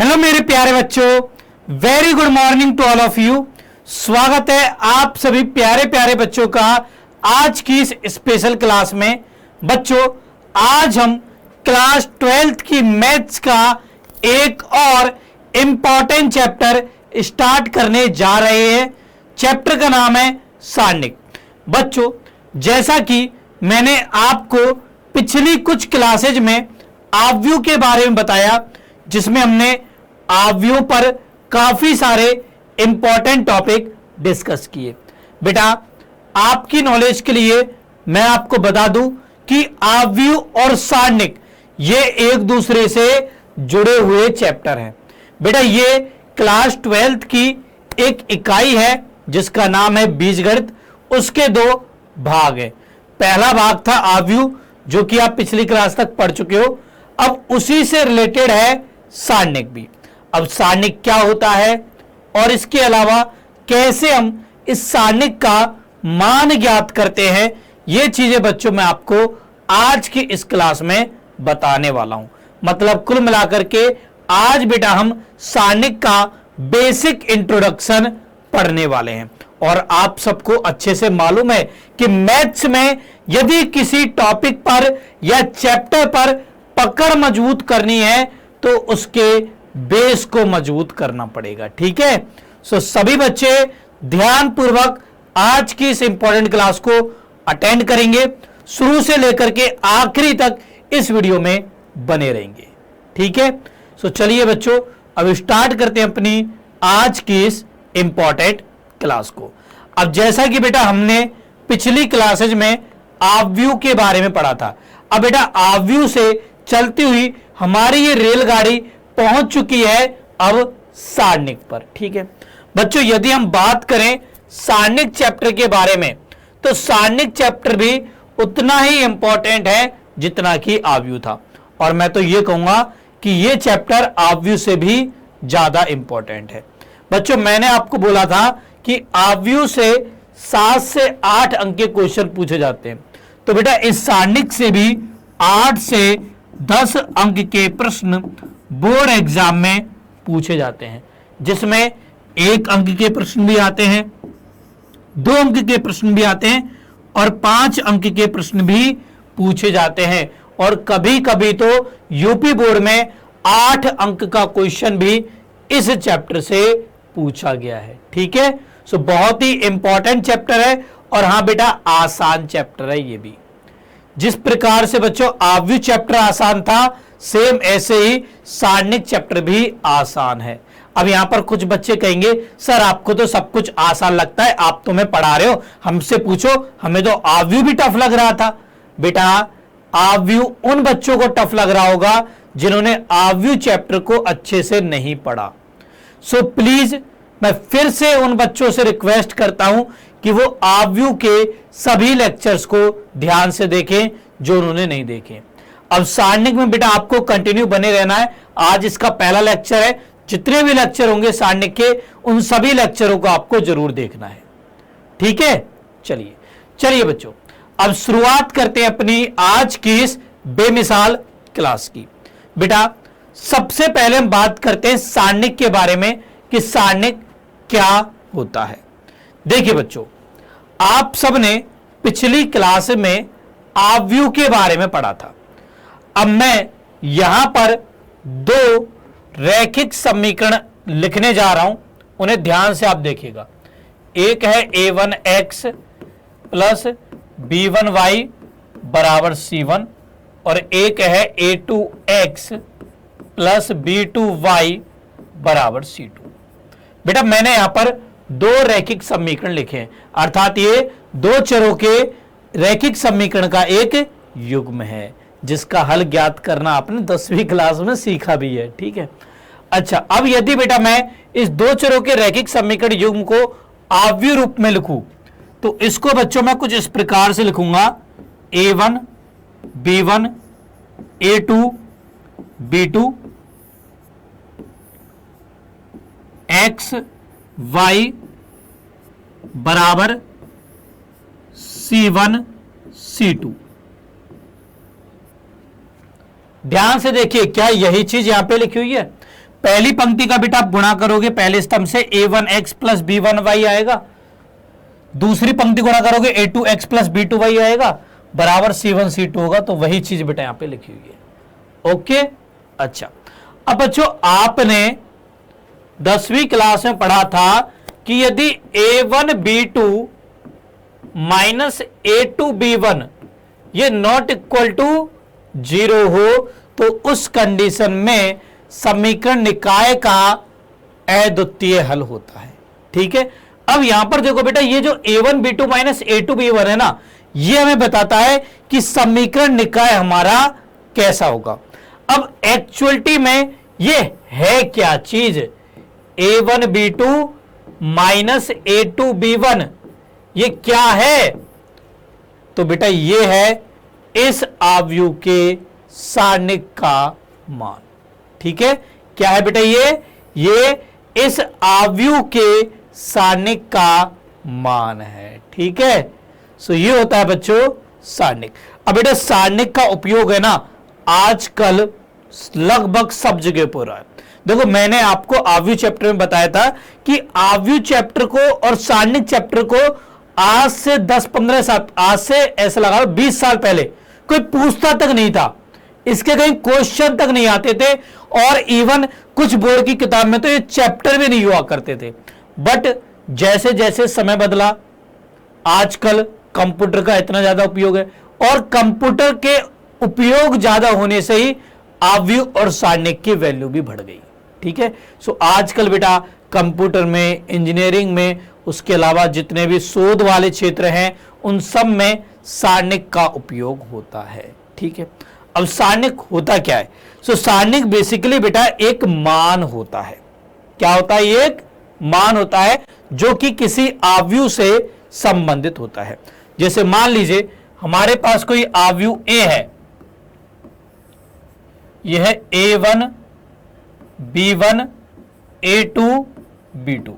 Hello मेरे प्यारे बच्चों, very good morning to all of you. स्वागत है आप सभी प्यारे प्यारे बच्चों का आज की इस स्पेशल क्लास में। बच्चों, आज हम क्लास 12th की मैथ्स का एक और इंपॉर्टेंट चैप्टर स्टार्ट करने जा रहे हैं। चैप्टर का नाम है सारणिक। बच्चों, जैसा कि मैंने आपको पिछली कुछ क्लासेज में आव्यूह के बारे में बताया, जिसमें हमने आव्यूह पर काफी सारे इंपॉर्टेंट टॉपिक डिस्कस किए। बेटा, आपकी नॉलेज के लिए मैं आपको बता दूं कि आव्यूह और सारणिक ये एक दूसरे से जुड़े हुए चैप्टर हैं। बेटा, ये क्लास 12th की एक इकाई है जिसका नाम है बीजगणित। उसके दो भाग हैं। पहला भाग था आव्यूह, जो कि आप पिछली क्लास तक पढ़ चुके हो। अब उसी से रिलेटेड है सारणिक भी। अब सारणिक क्या होता है और इसके अलावा कैसे हम इस सारणिक का मान ज्ञात करते हैं, ये चीजें बच्चों मैं आपको आज की इस क्लास में बताने वाला हूं। मतलब कुल मिलाकर के आज बेटा हम सारणिक का बेसिक इंट्रोडक्शन पढ़ने वाले हैं। और आप सबको अच्छे से मालूम है कि मैथ्स में यदि किसी टॉपिक पर या चैप्टर पर पकड़ मजबूत करनी है तो उसके बेस को मजबूत करना पड़ेगा। ठीक है, सो सभी बच्चे ध्यान पूर्वक आज की इस इंपॉर्टेंट क्लास को अटेंड करेंगे। शुरू से लेकर के आखिरी तक इस वीडियो में बने रहेंगे। ठीक है, सो चलिए बच्चों, अब स्टार्ट करते हैं अपनी आज की इस इंपॉर्टेंट क्लास को। अब जैसा कि बेटा हमने पिछली क्लासेज में आव्यूह के बारे में पढ़ा था, अब बेटा आव्यूह से चलती हुई हमारी ये रेलगाड़ी पहुंच चुकी है अब सारणिक पर। ठीक है बच्चों, यदि हम बात करें सारणिक चैप्टर के बारे में, तो सारणिक चैप्टर भी उतना ही इंपॉर्टेंट है जितना कि आव्यूह था। और मैं तो ये कहूंगा कि ये चैप्टर आव्यूह से भी ज्यादा इंपॉर्टेंट है। बच्चों, मैंने आपको बोला था कि आव्यूह से 7 से 8 अंक के क्वेश्चन पूछे जाते हैं। तो बेटा इस सारणिक से भी 8 से 10 अंक के प्रश्न बोर्ड एग्जाम में पूछे जाते हैं, जिसमें 1 अंक के प्रश्न भी आते हैं, 2 अंक के प्रश्न भी आते हैं और 5 अंक के प्रश्न भी पूछे जाते हैं। और कभी कभी तो यूपी बोर्ड में 8 अंक का क्वेश्चन भी इस चैप्टर से पूछा गया है। ठीक है, सो बहुत ही इंपॉर्टेंट चैप्टर है। और हां बेटा, आसान चैप्टर है ये भी। जिस प्रकार से बच्चों आव्यूह चैप्टर आसान था, सेम ऐसे ही सारणिक चैप्टर भी आसान है। अब यहां पर कुछ बच्चे कहेंगे, सर आपको तो सब कुछ आसान लगता है, आप तो मैं पढ़ा रहे हो, हमसे पूछो, हमें तो आव्यूह भी टफ लग रहा था। बेटा, आव्यूह उन बच्चों को टफ लग रहा होगा जिन्होंने आव्यूह चैप्टर को अच्छे से नहीं पढ़ा। सो प्लीज मैं फिर से उन बच्चों से रिक्वेस्ट करता हूं कि वो आव्यूह के सभी लेक्चर्स को ध्यान से देखें जो उन्होंने नहीं देखे। अब सारणिक में बेटा आपको कंटिन्यू बने रहना है। आज इसका पहला लेक्चर है। जितने भी लेक्चर होंगे सारणिक के, उन सभी लेक्चरों को आपको जरूर देखना है। ठीक है, चलिए बच्चों, अब शुरुआत करते हैं अपनी आज की इस बेमिसाल क्लास की। बेटा, सबसे पहले हम बात करते हैं सारणिक के बारे में कि सारणिक क्या होता है। देखिए बच्चों, आप सबने पिछली क्लास में आव्यूह के बारे में पढ़ा था। अब मैं यहां पर 2 रैखिक समीकरण लिखने जा रहा हूं, उन्हें ध्यान से आप देखिएगा। एक है a1x प्लस b1y बराबर c1 और एक है a2x प्लस b2y बराबर c2। बेटा मैंने यहां पर 2 रैखिक समीकरण लिखे हैं, अर्थात ये 2 चरों के रैखिक समीकरण का एक युग्म है, जिसका हल ज्ञात करना आपने 10वीं क्लास में सीखा भी है। ठीक है, अच्छा, अब यदि बेटा मैं इस 2 चरों के रैखिक समीकरण युग्म को आव्यूह रूप में लिखूं, तो इसको बच्चों मैं कुछ इस प्रकार से लिखूंगा, a1 b1 a2 b2 x y बराबर c1 c2। ध्यान से देखिए, क्या यही चीज यहां पे लिखी हुई है? पहली पंक्ति का बेटा आप गुणा करोगे पहले स्तंभ से a1x प्लस b1y आएगा, दूसरी पंक्ति गुणा करोगे a2x प्लस b2y आएगा, बराबर c1 c2 होगा। तो वही चीज बेटा यहां पे लिखी हुई है। ओके, अच्छा। अब बच्चों आपने 10वीं क्लास में पढ़ा था कि यदि a1 b2 minus a2 b1 ये नॉट इक्वल टू 0 हो तो उस कंडीशन में समीकरण निकाय का अद्वितीय हल होता है। ठीक है, अब यहां पर देखो बेटा ये जो a1 b2 minus a2 b1 है ना, ये हमें बताता है कि समीकरण निकाय हमारा कैसा होगा। अब एक्चुअलिटी में ये है क्या चीज, a1 b2 minus a2 b1 ये क्या है, तो बेटा ये है इस आव्यूह के सारणिक का मान। ठीक है, क्या है बेटा ये इस आव्यूह के सारणिक का मान है। ठीक है, सो ये होता है बच्चों सारणिक। अब बेटा सारणिक का उपयोग है ना आजकल लगभग सब जगह पर रहा है। देखो मैंने आपको आव्यूह चैप्टर में बताया था कि आव्यूह चैप्टर को और सारणिक चैप्टर को आज से 10-15 साल, आज से ऐसा लगा 20 साल पहले कोई पूछता तक नहीं था, इसके कहीं क्वेश्चन तक नहीं आते थे, और इवन कुछ बोर्ड की किताब में तो ये चैप्टर भी नहीं हुआ करते थे। बट जैसे जैसे समय बदला, आजकल कंप्यूटर का इतना ज्यादा उपयोग है, और कंप्यूटर के उपयोग ज्यादा होने से ही आव्यूह और सारणिक की वैल्यू भी बढ़ गई। ठीक है, सो आजकल बेटा कंप्यूटर में, इंजीनियरिंग में, उसके अलावा जितने भी शोध वाले क्षेत्र हैं उन सब में सारणिक का उपयोग होता है। ठीक है, अब सारणिक होता क्या है, सो सारणिक बेसिकली बेटा एक मान होता है। क्या होता है, ये एक मान होता है जो कि किसी आव्यूह से संबंधित होता है। जैसे मान लीजिए हमारे पास कोई आव्यूह A है, यह है a1 b1 a2 b2।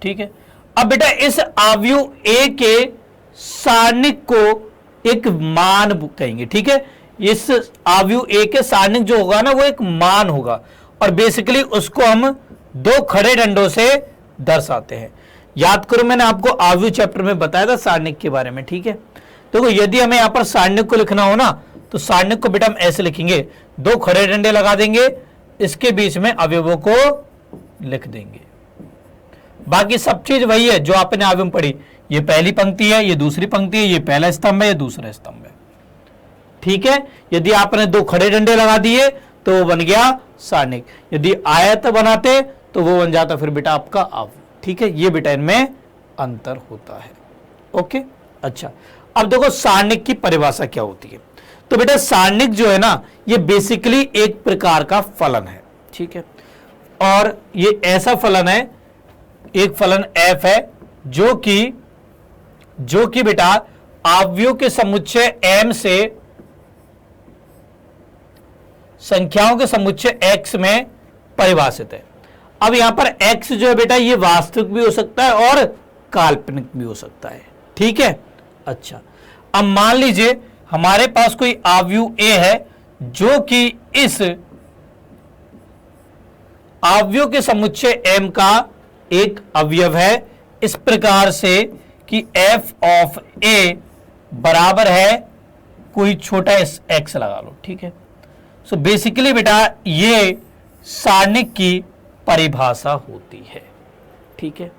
ठीक है, अब बेटा इस आव्यूह A के सारणिक को एक मान कहेंगे। ठीक है, इस आव्यूह A के सारणिक जो होगा ना वो एक मान होगा, और बेसिकली उसको हम दो खड़े डंडों से दर्शाते हैं। याद करो मैंने आपको आव्यूह चैप्टर में बताया था सारणिक के बारे में। ठीक है, देखो यदि हमें यहां पर सारणिक को लिखना हो ना तो सारणिक को बेटा हम ऐसे लिखेंगे, दो खड़े डंडे लगा देंगे, इसके बीच में अवयवों को लिख देंगे। बाकी सब चीज वही है जो आपने आव्यूह में पढ़ी, ये पहली पंक्ति है, ये दूसरी पंक्ति है, ये पहला स्तंभ है, ये दूसरा स्तंभ है। ठीक है, यदि आपने दो खड़े डंडे लगा दिए तो वो बन गया सारणिक, यदि आयत बनाते तो वो बन जाता फिर बेटा आपका आव्यूह। ठीक है, ये बेटा इनमें अंतर होता है। ओके, अच्छा। अब देखो सारणिक की परिभाषा क्या होती है, तो बेटा सारणिक जो है ना ये बेसिकली एक प्रकार का फलन है। ठीक है, और ये ऐसा फलन है, एक फलन f है जो कि बेटा आव्यूह के समुच्चय m से संख्याओं के समुच्चय x में परिभाषित है। अब यहां पर x जो है बेटा ये वास्तविक भी हो सकता है और काल्पनिक भी हो सकता है। ठीक है, अच्छा। अब मान लीजिए हमारे पास कोई आव्यूह A है जो कि इस आव्यूह के समुच्चय m का एक अवयव है, इस प्रकार से कि f ऑफ a बराबर है कोई छोटा x लगा लो। ठीक है, सो बेसिकली बेटा ये सारणिक की परिभाषा होती है। ठीक है,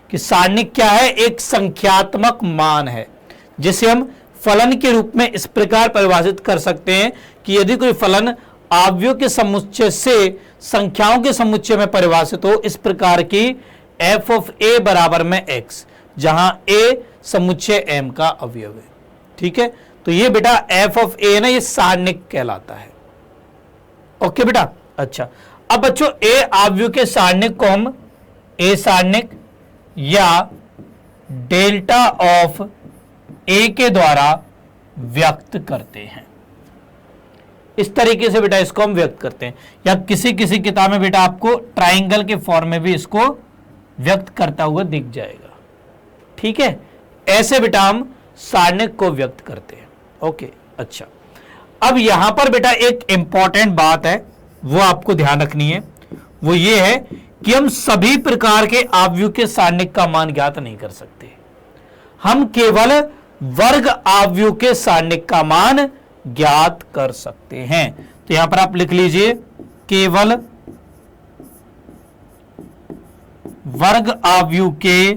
कि सारणिक क्या है, एक संख्यात्मक मान है जिसे हम फलन के रूप में इस प्रकार परिभाषित कर सकते हैं कि यदि कोई फलन आव्यूह के समुच्चय से संख्याओं के समुच्चय में परिभाषित हो, इस प्रकार की f ऑफ a बराबर में x, जहां a समुच्चय m का अवयव है। ठीक है, तो ये बेटा f ऑफ a ना ये सारणिक कहलाता है। ओके बेटा, अच्छा। अब बच्चों a आव्यूह के सारणिक को हम a सारणिक या डेल्टा ऑफ a के द्वारा व्यक्त करते हैं। इस तरीके से बेटा इसको हम व्यक्त करते हैं, या किसी किसी किताब में बेटा आपको ट्राइंगल के फॉर्म में भी इसको व्यक्त करता हुआ दिख जाएगा। ठीक है, ऐसे बेटा हम सारणिक को व्यक्त करते हैं। ओके, अच्छा। अब यहां पर बेटा एक इंपॉर्टेंट बात है वो आपको ध्यान रखनी है, वो ये है कि हम सभी प्रकार के आव्यूह के सारणिक का मान ज्ञात नहीं कर सकते, हम केवल वर्ग आव्यूह के सारणिक का मान ज्ञात कर सकते हैं। तो यहां पर आप लिख लीजिए केवल वर्ग आव्यूह के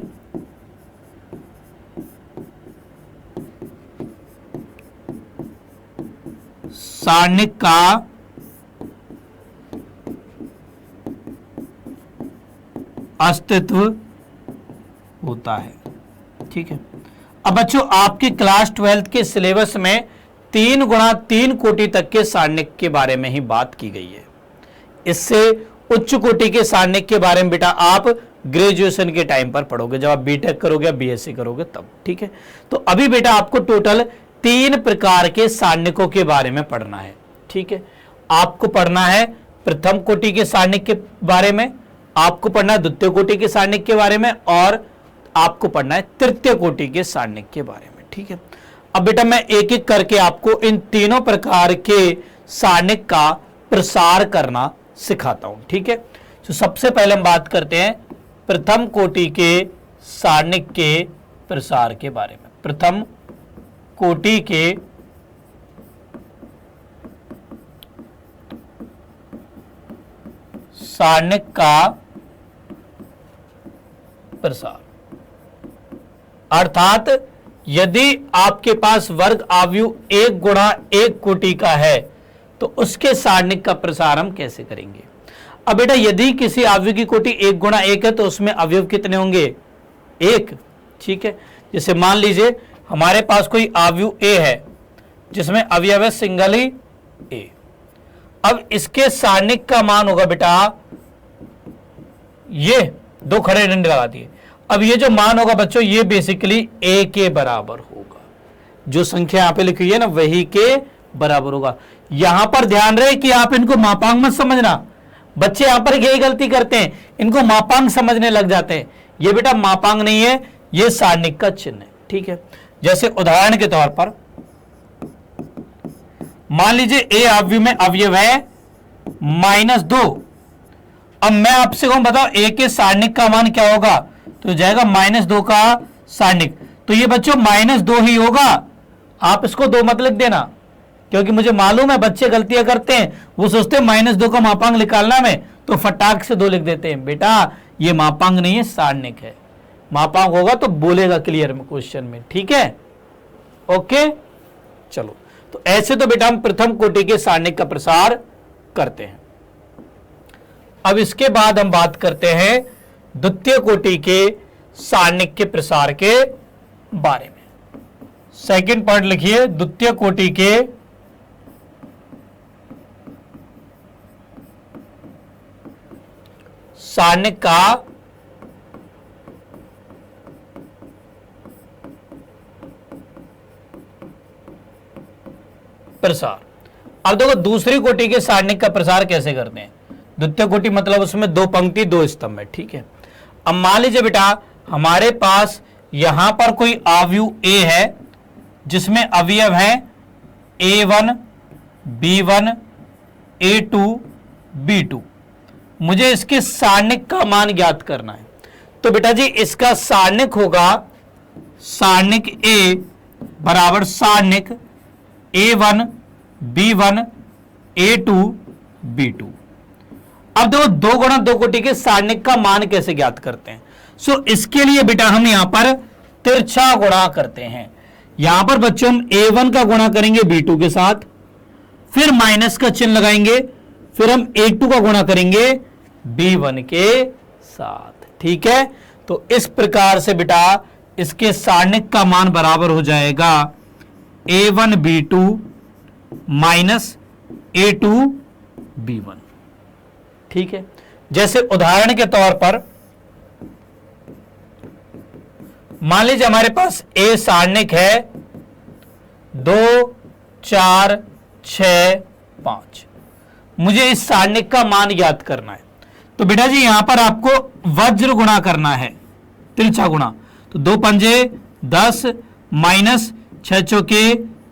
सारणिक का अस्तित्व होता है। ठीक है, अब बच्चों आपके क्लास 12th के सिलेबस में 3 गुणा 3 कोटि तक के सारणिक के बारे में ही बात की गई है। इससे उच्च कोटि के सारणिक के बारे में बेटा आप ग्रेजुएशन के टाइम पर पढ़ोगे, जब आप बीटेक करोगे या बीएससी करोगे तब। ठीक है, तो अभी बेटा आपको टोटल 3 प्रकार के सारणिकों के बारे में पढ़ना है। ठीक है, आपको पढ़ना है प्रथम कोटि के सारणिक के बारे में, आपको पढ़ना है द्वितीय कोटि के सारणिक के बारे में, और आपको पढ़ना है तृतीय कोटि के सारणिक के बारे में। ठीक है, अब बेटा मैं एक एक करके आपको इन तीनों प्रकार के सारणिक का प्रसार करना सिखाता हूं। ठीक है, तो सबसे पहले हम बात करते हैं प्रथम कोटि के सारणिक के प्रसार के बारे में। प्रथम कोटि के सारणिक का प्रसार, अर्थात यदि आपके पास वर्ग आव्यूह 1 गुणा 1 कोटि का है तो उसके सारणिक का प्रसार हम कैसे करेंगे। अब बेटा यदि किसी आव्यूह की कोटि 1 गुणा 1 है तो उसमें अवयव कितने होंगे, 1। ठीक है, जैसे मान लीजिए हमारे पास कोई आव्यूह ए है जिसमें अवयव है सिंगल ही ए। अब इसके सारणिक का मान होगा बेटा, ये 2 खड़े डंडे लगा दिए। अब ये जो मान होगा बच्चों ये बेसिकली ए के बराबर होगा, जो संख्या यहां पे लिखी है ना वही के बराबर होगा। यहां पर ध्यान रहे कि आप इनको मापांक मत समझना, बच्चे यहां पर यही गलती करते हैं, इनको मापांक समझने लग जाते हैं। ये बेटा मापांक नहीं है, ये सारणिक का चिन्ह है। ठीक है, जैसे उदाहरण के तौर पर मान लीजिए ए आव्यूह में अवयव है -2। अब मैं आपसे कहूं बताओ ए के सारणिक का मान क्या होगा, तो जाएगा -2 का सारणिक। तो ये बच्चों -2 ही होगा, आप इसको 2 मत लिख देना, क्योंकि मुझे मालूम है बच्चे गलतियां करते हैं, वो सोचते हैं -2 का मापांक निकालना में तो फटाक से 2 लिख देते हैं। बेटा ये मापांक नहीं है, सारणिक है। मापांक होगा तो बोलेगा क्लियर में क्वेश्चन में। ठीक है, ओके चलो, तो ऐसे तो बेटा हम प्रथम कोटि के सारणिक का प्रसार करते हैं। अब इसके बाद हम बात करते हैं द्वितीय कोटि के सारणिक के प्रसार के बारे में। सेकंड पॉइंट लिखिए, द्वितीय कोटि के सारणिक का प्रसार। अब देखो दूसरी कोटि के सारणिक का प्रसार कैसे करते हैं। द्वितीय कोटि मतलब उसमें 2 पंक्ति 2 स्तंभ है। ठीक है, अब मान लीजिए बेटा हमारे पास यहां पर कोई आव्यूह ए है जिसमें अवयव है A1 B1 A2 B2। मुझे इसके सारणिक का मान ज्ञात करना है, तो बेटा जी इसका सारणिक होगा सारणिक A बराबर सारणिक A1 B1 A2 B2। अब देखो 2 गुणा 2 कोटि के सारणिक का मान कैसे ज्ञात करते हैं। इसके लिए बेटा हम यहां पर तिरछा गुणा करते हैं। यहां पर बच्चों हम A1 का गुणा करेंगे B2 के साथ, फिर माइनस का चिन्ह लगाएंगे, फिर हम A2 का गुणा करेंगे B1 के साथ। ठीक है, तो इस प्रकार से बेटा इसके सारणिक का मान बराबर हो जाएगा A1 B2 minus A2 B1। ठीक है, जैसे उदाहरण के तौर पर मान लीजिए हमारे पास A सारणिक है 2 4 6 5। मुझे इस सारणिक का मान ज्ञात करना है, तो बेटा जी यहां पर आपको वज्र गुणा करना है, तिरछा गुणा। तो 2 पंजे 10 माइनस 6 चौके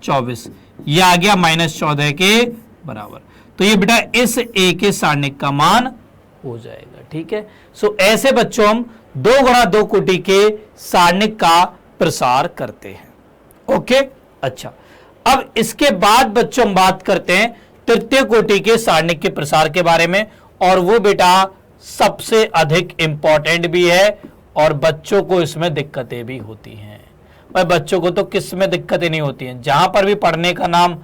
24, यह आ गया -14 के बराबर। तो ये बेटा इस A के सारणिक का मान हो जाएगा। ठीक है, सो ऐसे बच्चों हम 2 गुणा 2 कोटि के सारणिक का प्रसार करते हैं। ओके, अच्छा, अब इसके बाद बच्चों हम बात करते हैं तृतीय कोटि के सारणिक के प्रसार के बारे में, और वो बेटा सबसे अधिक इंपॉर्टेंट भी है और बच्चों को इसमें दिक्कतें भी होती हैं। भाई बच्चों को तो किस में दिक्कतें नहीं होती हैं, जहां पर भी पढ़ने का नाम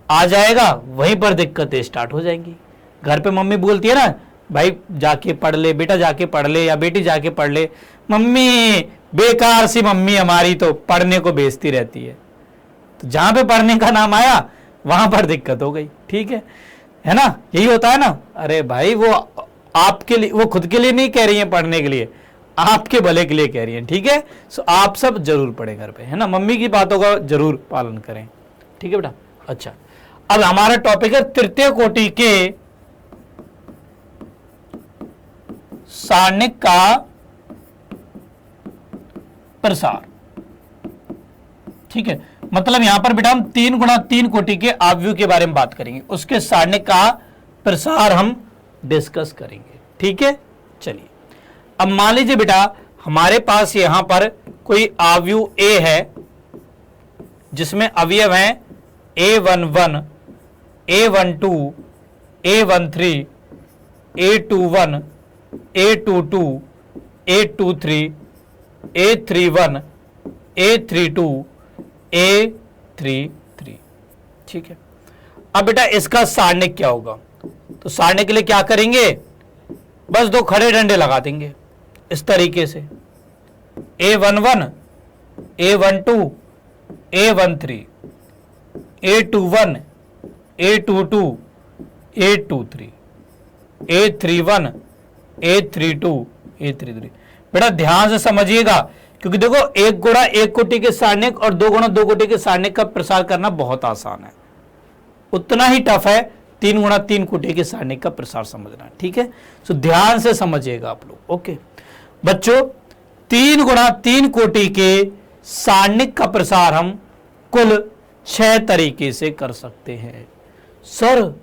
आ जाएगा वहीं पर दिक्कतें स्टार्ट हो जाएंगी। घर पे मम्मी बोलती है ना, भाई जाके पढ़ ले बेटा, जाके पढ़ ले, या बेटी जाके पढ़ ले। मम्मी बेकार सी मम्मी हमारी तो पढ़ने को भेजती रहती है, तो जहां पे पढ़ने का नाम आया वहां पर दिक्कत हो गई। ठीक है ना, यही होता है ना। अरे भाई वो आपके लिए, वो खुद के लिए नहीं कह रही है पढ़ने के लिए, आपके भले के लिए कह रही है। ठीक है, सो आप सब जरूर पढ़ें घर पे, है ना, मम्मी की बातों का जरूर पालन करें। ठीक है बेटा, अच्छा, अब हमारा टॉपिक है तृतीय कोटि के सारणिक का प्रसार। ठीक है, मतलब यहां पर बेटा हम 3 गुणा 3 कोटि के आव्यूह के बारे में बात करेंगे, उसके सारणिक का प्रसार हम डिस्कस करेंगे। ठीक है, चलिए, अब मान लीजिए बेटा हमारे पास यहां पर कोई आव्यूह A है जिसमें अवयव हैं A11, A12, A13, A21, A22, A23, A31, A32, A33। ठीक है, अब बेटा इसका सारणिक क्या होगा? तो सारणिक के लिए क्या करेंगे, बस 2 खड़े डंडे लगा देंगे इस तरीके से, A11, A12, A13, A21, A22, A23, A31, A32, A33। बेटा ध्यान से समझिएगा, क्योंकि देखो 1 गुणा 1 कोटि के सारणिक और 2 गुणा 2 कोटि के सारणिक का प्रसार करना बहुत आसान है, उतना ही टफ है 3 गुणा 3 कोटि के सारणिक का प्रसार समझना। ठीक है, सो ध्यान से समझिएगा आप लोग। ओके बच्चों, 3 गुणा 3 कोटि के सारणिक का प्रसार हम कुल 6 तरीके से कर सकते हैं। सर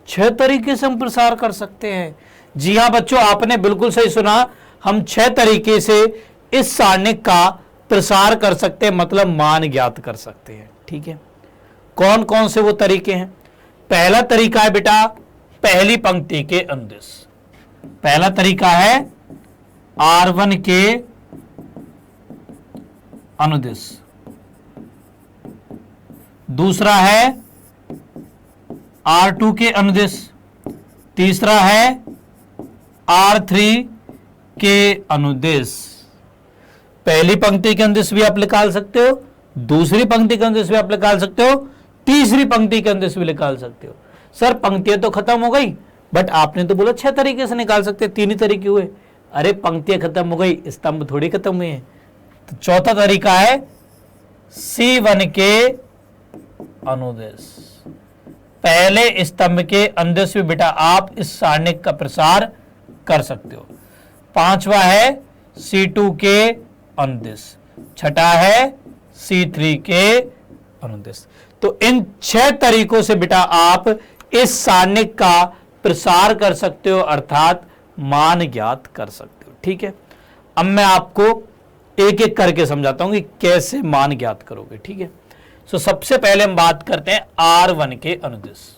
6 तरीके से हम प्रसार कर सकते हैं? जी हां बच्चों, आपने बिल्कुल सही सुना, हम 6 तरीके से इस सारणिक का प्रसार कर सकते हैं, मतलब मान ज्ञात कर सकते हैं। ठीक है, कौन कौन से वो तरीके हैं? पहला तरीका है बेटा पहली पंक्ति के अनुदिश। पहला तरीका है R1 के अनुदिश। दूसरा है R2 के अनुदिश। तीसरा है R3 के अनुदिश। पहली पंक्ति के अनुदिश भी आप निकाल सकते हो, दूसरी पंक्ति के अनुदिश भी आप निकाल सकते हो, तीसरी पंक्ति के अनुदिश भी निकाल सकते हो। सर पंक्तियां तो खत्म हो गई, बट आपने तो बोला 6 तरीके से निकाल सकते हैं, 3 ही तरीके हुए। अरे पंक्तियां खत्म हो गई, स्तंभ थोड़ी खत्म हुए हैं। तो चौथा तरीका है C1 के अनुदिश। पहले स्तंभ के अनुदिश भी बेटा आप इस सारणिक का प्रसार कर सकते हो। पांचवा है C2 के अनुदिश। छठा है C3 के अनुदिश। तो इन 6 तरीकों से बेटा आप इस सारणिक का प्रसार कर सकते हो, अर्थात मान ज्ञात कर सकते हो। ठीक है, अब मैं आपको एक एक करके समझाता हूं कि कैसे मान ज्ञात करोगे। ठीक है, सो सबसे पहले हम बात करते हैं R1 के अनुदिश।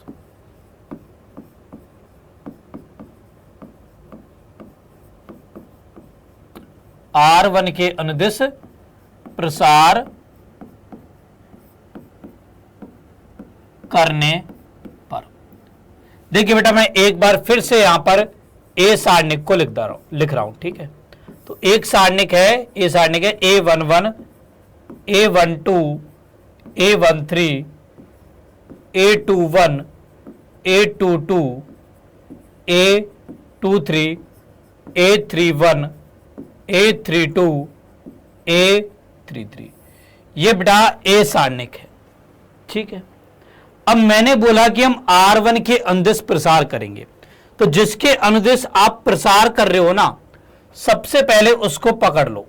R1 के अनुदिश प्रसार करने पर, देखिए बेटा मैं एक बार फिर से यहां पर ए सारणिक को लिख रहा हूं। ठीक है, तो एक सारणिक है, ए सारणिक है A11, A12, A13, A21, A22, A23, A31, A32, A33। ये बेटा ए सारणिक है। ठीक है, अब मैंने बोला कि हम R1 के अनुदिश प्रसार करेंगे, तो जिसके अनुदिश आप प्रसार कर रहे हो ना, सबसे पहले उसको पकड़ लो।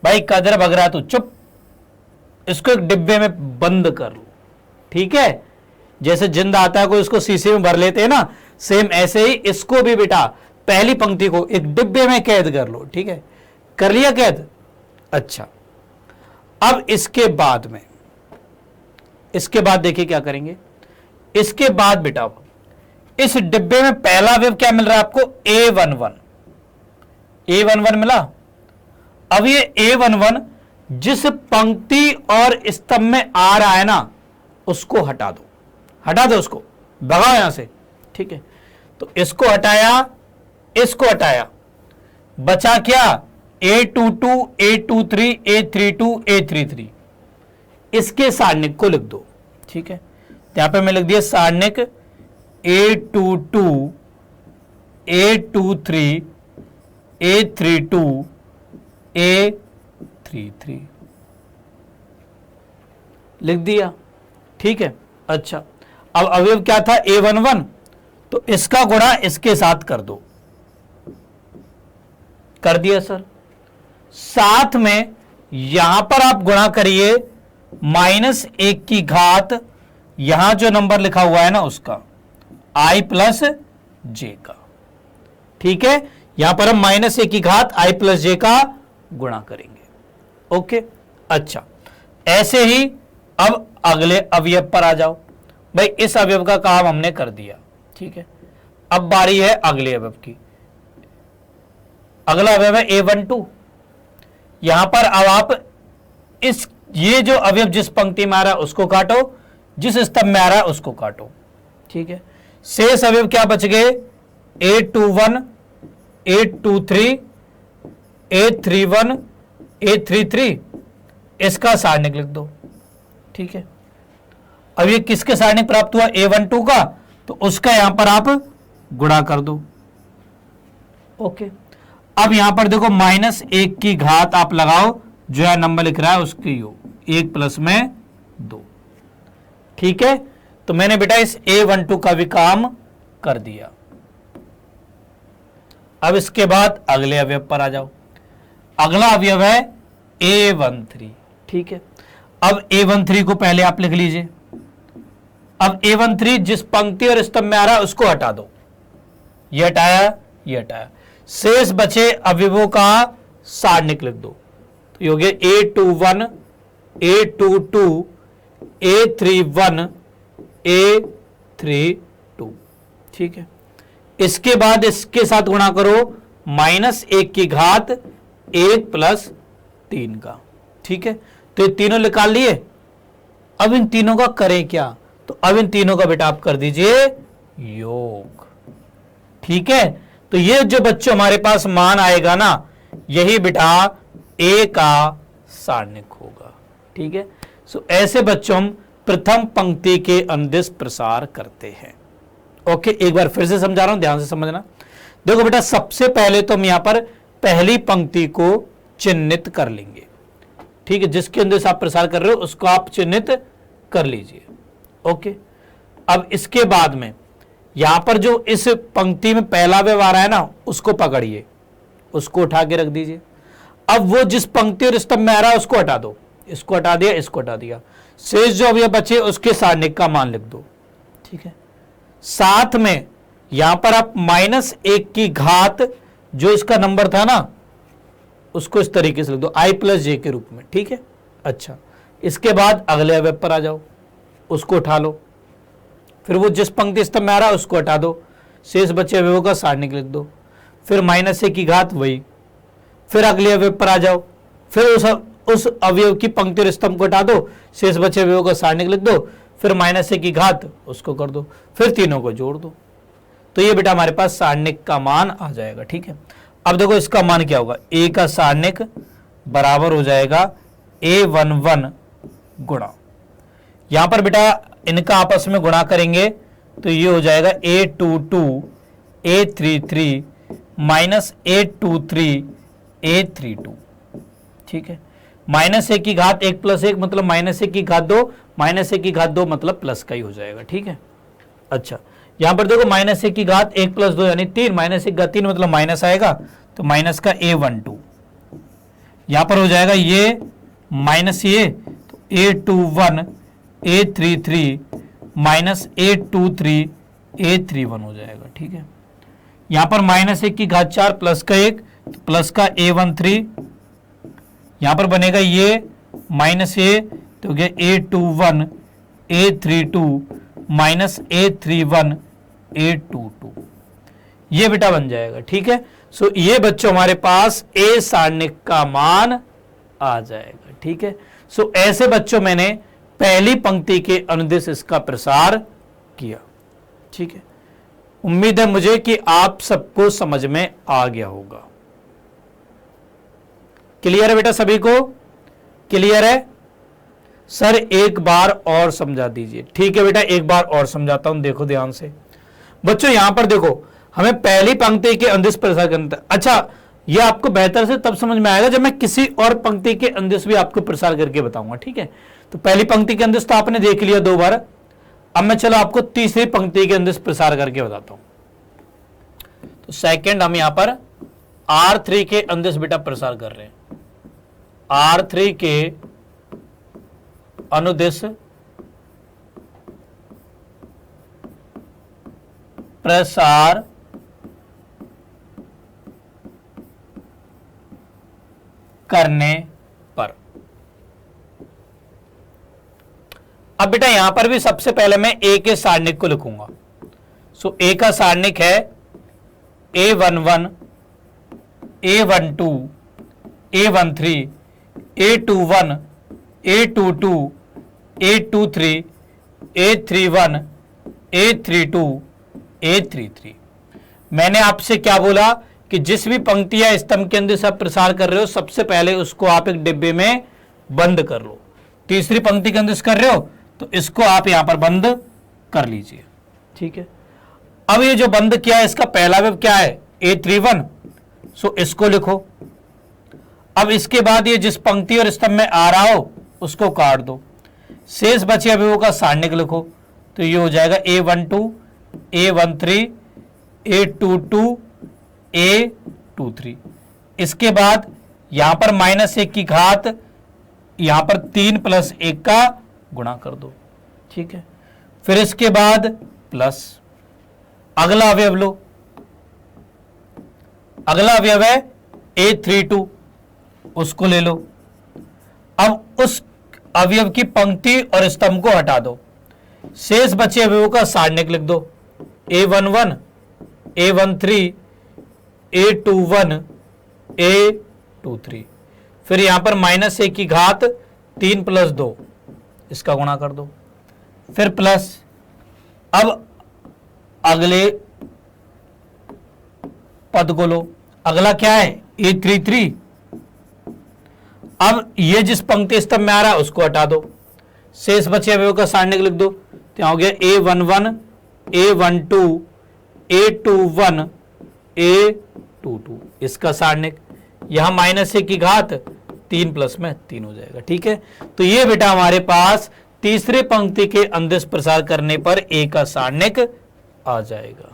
भाई कदर बगरा तू चुप, इसको एक डिब्बे में बंद कर लो। ठीक है, जैसे जिंद आता है कोई उसको शीशे में भर लेते हैं ना, सेम ऐसे ही इसको भी बेटा पहली पंक्ति को एक डिब्बे में कैद कर लो। ठीक है, कर लिया कैद। अच्छा, अब इसके बाद में, इसके बाद देखिए क्या करेंगे। इसके बाद बेटा इस डिब्बे में पहला अवयव क्या मिल रहा है आपको, A11। A11 मिला। अब ये A11 जिस पंक्ति और स्तंभ में आ रहा है ना, उसको हटा दो, हटा दो उसको, भगाओ यहां से। ठीक है, तो इसको हटाया, इसको हटाया, बचा क्या, A22, A23, A32, A33। इसके सारणिक को लिख दो। ठीक है, तो यहां पे मैं लिख दिया सारणिक A22, A23, A32, A33 लिख दिया। ठीक है, अच्छा, अब अवयव क्या था, A11, तो इसका गुणा इसके साथ कर दो। कर दिया सर। साथ में यहां पर आप गुणा करिए -1 की घात, यहां जो नंबर लिखा हुआ है ना उसका, i प्लस जे का। ठीक है, यहां पर हम -1 की घात i प्लस जे का गुणा करेंगे। ओके, अच्छा, ऐसे ही अब अगले अवयव पर आ जाओ। भाई इस अवयव का काम हमने कर दिया। ठीक है, अब बारी है अगले अवयव की। अगला अवयव है A12। यहां पर अब आप ये जो अवयव जिस पंक्ति में आ रहा है उसको काटो, जिस स्तंभ में आ रहा है उसको काटो। ठीक है, शेष अवयव क्या बच गए, A21, A23, A31, A33। इसका सारणिक लिख दो। ठीक है, अब ये किसके सारणिक प्राप्त हुआ, A12 का, तो उसका यहां पर आप गुणा कर दो। ओके, अब यहां पर देखो -1 की घात आप लगाओ, जो है नंबर लिख रहा है उसकी योग, 1 प्लस में 2। ठीक है, तो मैंने बेटा इस A12 का भी काम कर दिया। अब इसके बाद अगले अवयव पर आ जाओ। अगला अवयव है A13। ठीक है, अब A13 को पहले आप लिख लीजिए। अब A13 जिस पंक्ति और स्तंभ में आ रहा है उसको हटा दो, ये हटाया, ये हटाया, शेष बचे अवयवों का सारणिक लिख दो। तो ये हो गया A21, A22, A31, A32। ठीक है, इसके बाद इसके साथ गुणा करो -1 की घात 1 प्लस 3 का। ठीक है, तो ये तीनों निकाल लिए। अब इन तीनों का करें क्या, तो अब इन तीनों का बेटा आप कर दीजिए योग। ठीक है, तो ये जो बच्चों हमारे पास मान आएगा ना, यही बेटा A का सारणिक होगा। ठीक है, सो ऐसे बच्चों हम प्रथम पंक्ति के अंदिश प्रसार करते हैं। ओके, एक बार फिर से समझा रहा हूं, ध्यान से समझना। देखो बेटा, सबसे पहले तो हम यहां पर पहली पंक्ति को चिन्हित कर लेंगे। ठीक है, जिसके अंदिश आप प्रसार कर रहे हो उसको आप चिन्हित कर लीजिए। ओके, अब इसके बाद में यहां पर जो इस पंक्ति में पहला अवयव आ रहा है ना, उसको पकड़िए, उसको उठा के रख दीजिए। अब वो जिस पंक्ति और स्तंभ में आ रहा है उसको हटा दो, इसको हटा दिया, इसको हटा दिया, शेष जो अवयव बचे उसके सारणिक का मान लिख दो। ठीक है, साथ में यहां पर आप -1 की घात जो इसका नंबर था ना उसको इस तरीके से लिख दो, i प्लस जे के रूप में। ठीक है, अच्छा, इसके बाद अगले अवयव पर आ जाओ, उसको उठा लो, फिर वो जिस पंक्ति स्तंभ में आ रहा है उसको हटा दो, शेष बचे अवयवों का सारणिक लिख दो, फिर -1 की घात वही, फिर अगले अवयव पर आ जाओ, फिर उस अवयव की पंक्ति और स्तंभ को हटा दो, शेष बचे अवयवों का सारणिक लिख दो, फिर -1 की घात उसको कर दो, फिर तीनों को जोड़ दो। तो ये बेटा हमारे पास सारणिक का मान आ जाएगा। ठीक है, अब देखो इसका मान क्या होगा, A का सारणिक बराबर हो जाएगा A11 गुणा, यहां पर बेटा इनका आपस में गुणा करेंगे तो ये हो जाएगा A22, A33 -A23, A32। ठीक है, -1 की घात 1 प्लस 1 मतलब -1 की घात 2, -1 की घात 2 मतलब प्लस का ही हो जाएगा। ठीक है, अच्छा, यहां पर देखो -1 की घात 1 प्लस 2 यानी 3, -1 की घात 3 मतलब माइनस आएगा, तो माइनस का A12 यहां पर हो जाएगा, ये माइनस ये, तो A21, A33 -823 हो जाएगा। ठीक है, यहां पर -1 की घात 4 प्लस का 1 तो प्लस का A13, यहां पर बनेगा ये -a तो गया A21 A32 -A31 A22, ये बेटा बन जाएगा। ठीक है, सो ये बच्चों हमारे पास ए सारणिक का मान आ जाएगा। ठीक है, सो ऐसे बच्चों मैंने पहली पंक्ति के अनुदिश इसका प्रसार किया। ठीक है, उम्मीद है मुझे कि आप सबको समझ में आ गया होगा। क्लियर है बेटा, सभी को क्लियर है? सर एक बार और समझा दीजिए। ठीक है बेटा, एक बार और समझाता हूं, देखो ध्यान से बच्चों। यहां पर देखो, हमें पहली पंक्ति के अनुदिश प्रसार करना था। अच्छा, यह आपको बेहतर से तब समझ में आएगा जब मैं किसी और पंक्ति के अनुदिश भी आपको प्रसार करके बताऊंगा। ठीक है, तो पहली पंक्ति के अनुदिश तो आपने देख लिया 2 बार। अब मैं चलो आपको तीसरी पंक्ति के अनुदिश प्रसार करके बताता हूं। तो सेकंड हम यहां पर R3 के अनुदिश बेटा प्रसार कर रहे हैं। R3 के अनुदिश प्रसार करने पर। अब बेटा यहां पर भी सबसे पहले मैं ए के सारणिक को लिखूंगा। सो ए का सारणिक है A11 A12 A13 A21 A22 A23 A31 A32 A33। मैंने आपसे क्या बोला कि जिस भी पंक्ति या स्तंभ के अंदर सब प्रसार कर रहे हो सबसे पहले उसको आप एक डिब्बे में बंद कर लो। तीसरी पंक्ति के अंदर कर रहे हो तो इसको आप यहां पर बंद कर लीजिए। ठीक है, अब ये जो बंद किया है इसका पहला अवयव क्या है? A31, सो इसको लिखो। अब इसके बाद ये जिस पंक्ति और स्तंभ में आ रहा हो उसको काट दो, शेष बचे अवयवों का सारणिक लिखो। तो ये हो जाएगा A12 A13 A22 A23। इसके बाद यहां पर -1 की घात, यहां पर 3 + 1 का गुणा कर दो। ठीक है, फिर इसके बाद प्लस अगला अवयव लो। अगला अवयव है A32, उसको ले लो। अब उस अवयव की पंक्ति और स्तंभ को हटा दो, शेष बचे अवयवों का सारणिक लिख दो। A11 A13 A21 A23। फिर यहां पर -1 की घात 3 + 2 इसका गुणा कर दो, फिर प्लस। अब अगले पद को लो। अगला क्या है? A33। अब ये जिस पंक्ति स्तंभ में आ रहा है उसको हटा दो, शेष बचे अवयवों का सारणिक लिख दो। तो यहां हो गया A11 A12 A21 A22, इसका सारणिक। यहां -1 की घात 3 + में 3 हो जाएगा। ठीक है, तो ये बेटा हमारे पास तीसरे पंक्ति के अनुदिश प्रसार करने पर ए का सारणिक आ जाएगा।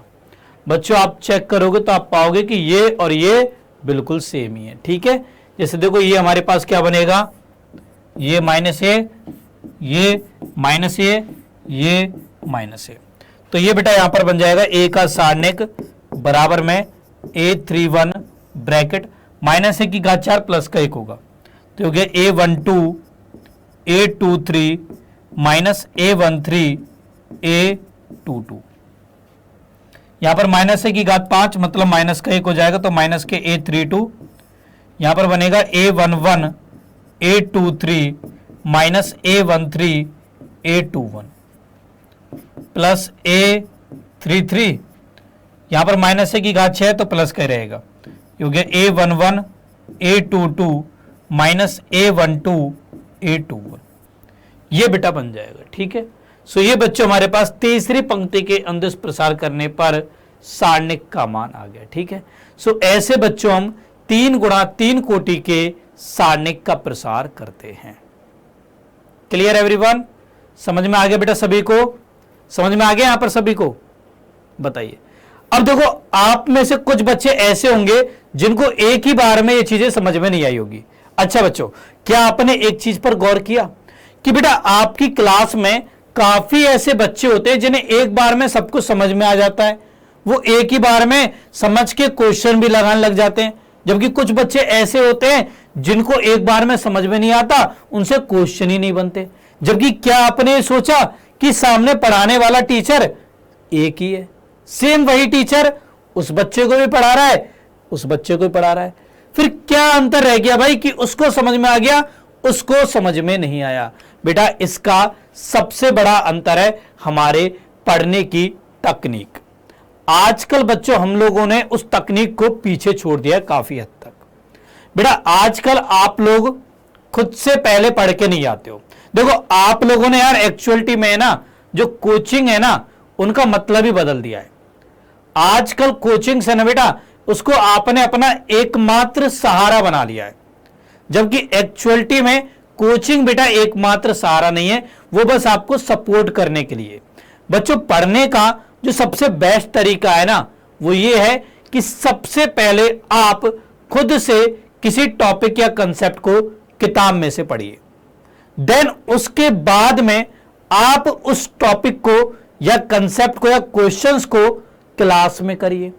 बच्चों आप चेक करोगे तो आप पाओगे कि ये और ये बिल्कुल सेम ही है। ठीक है, जैसे देखो ये हमारे पास क्या बनेगा, ये -a, ये -a, ये -a। तो ये बेटा यहां पर बन जाएगा ए का सारणिक बराबर में A31 ब्रैकेट -1 की घात 4 प्लस का 1 होगा। तो हो गया A12 A23 -A13 A22। यहां पर -1 की घात 5 मतलब माइनस का 1 हो जाएगा, तो माइनस के A32। यहां पर बनेगा A11 A23 -A13 A21 plus A33। यहां पर -1 की घात 6 तो प्लस का रहेगा, ये हो गया A11 A22 A12 A21। ये बेटा बन जाएगा। ठीक है, सो ये बच्चों हमारे पास तीसरी पंक्ति के अनुदिश प्रसार करने पर सारणिक का मान आ गया। ठीक है, सो ऐसे बच्चों हम 3 गुणा 3 कोटि के सारणिक का प्रसार करते हैं। Clear everyone? समझ में आ गया बेटा सभी को? समझ में आ गया यहां पर सभी को? बताइए। अब देखो आप में से कुछ बच्चे ऐसे होंगे जिनको एक ही बार में ये चीजें समझ में नहीं आई होगी। अच्छा बच्चों, क्या आपने एक चीज पर गौर किया कि बेटा आपकी क्लास में काफी ऐसे बच्चे होते हैं जिन्हें एक बार में सब कुछ समझ में आ जाता है, वो एक ही बार में समझ के क्वेश्चन भी लगाने लग जाते हैं, जबकि कुछ बच्चे ऐसे होते हैं जिनको एक बार में समझ में नहीं आता, उनसे क्वेश्चन ही नहीं बनते। जबकि क्या आपने सोचा कि सामने पढ़ाने वाला टीचर एक ही है, सेम वही टीचर उस बच्चे को भी पढ़ा रहा है, उस बच्चे को भी पढ़ा रहा है, फिर क्या अंतर रह गया भाई कि उसको समझ में आ गया, उसको समझ में नहीं आया? बेटा इसका सबसे बड़ा अंतर है हमारे पढ़ने की तकनीक। आजकल बच्चों हम लोगों ने उस तकनीक को पीछे छोड़ दिया है काफी हद तक। बेटा आजकल आप लोग खुद से पहले पढ़ के नहीं आते हो। देखो आप लोगों ने यार एक्चुअलिटी में ना जो कोचिंग है ना उनका मतलब ही बदल दिया है। आजकल कोचिंग से ना बेटा उसको आपने अपना एकमात्र सहारा बना लिया है, जबकि एक्चुअलिटी में कोचिंग बेटा एकमात्र सहारा नहीं है, वो बस आपको सपोर्ट करने के लिए। बच्चों पढ़ने का जो सबसे बेस्ट तरीका है ना वो ये है कि सबसे पहले आप खुद से किसी टॉपिक या कंसेप्ट को किताब में से पढ़िए, देन उसके बाद में आप उस टॉपिक को या कंसेप्ट को या क्वेश्चंस को क्लास में करिए।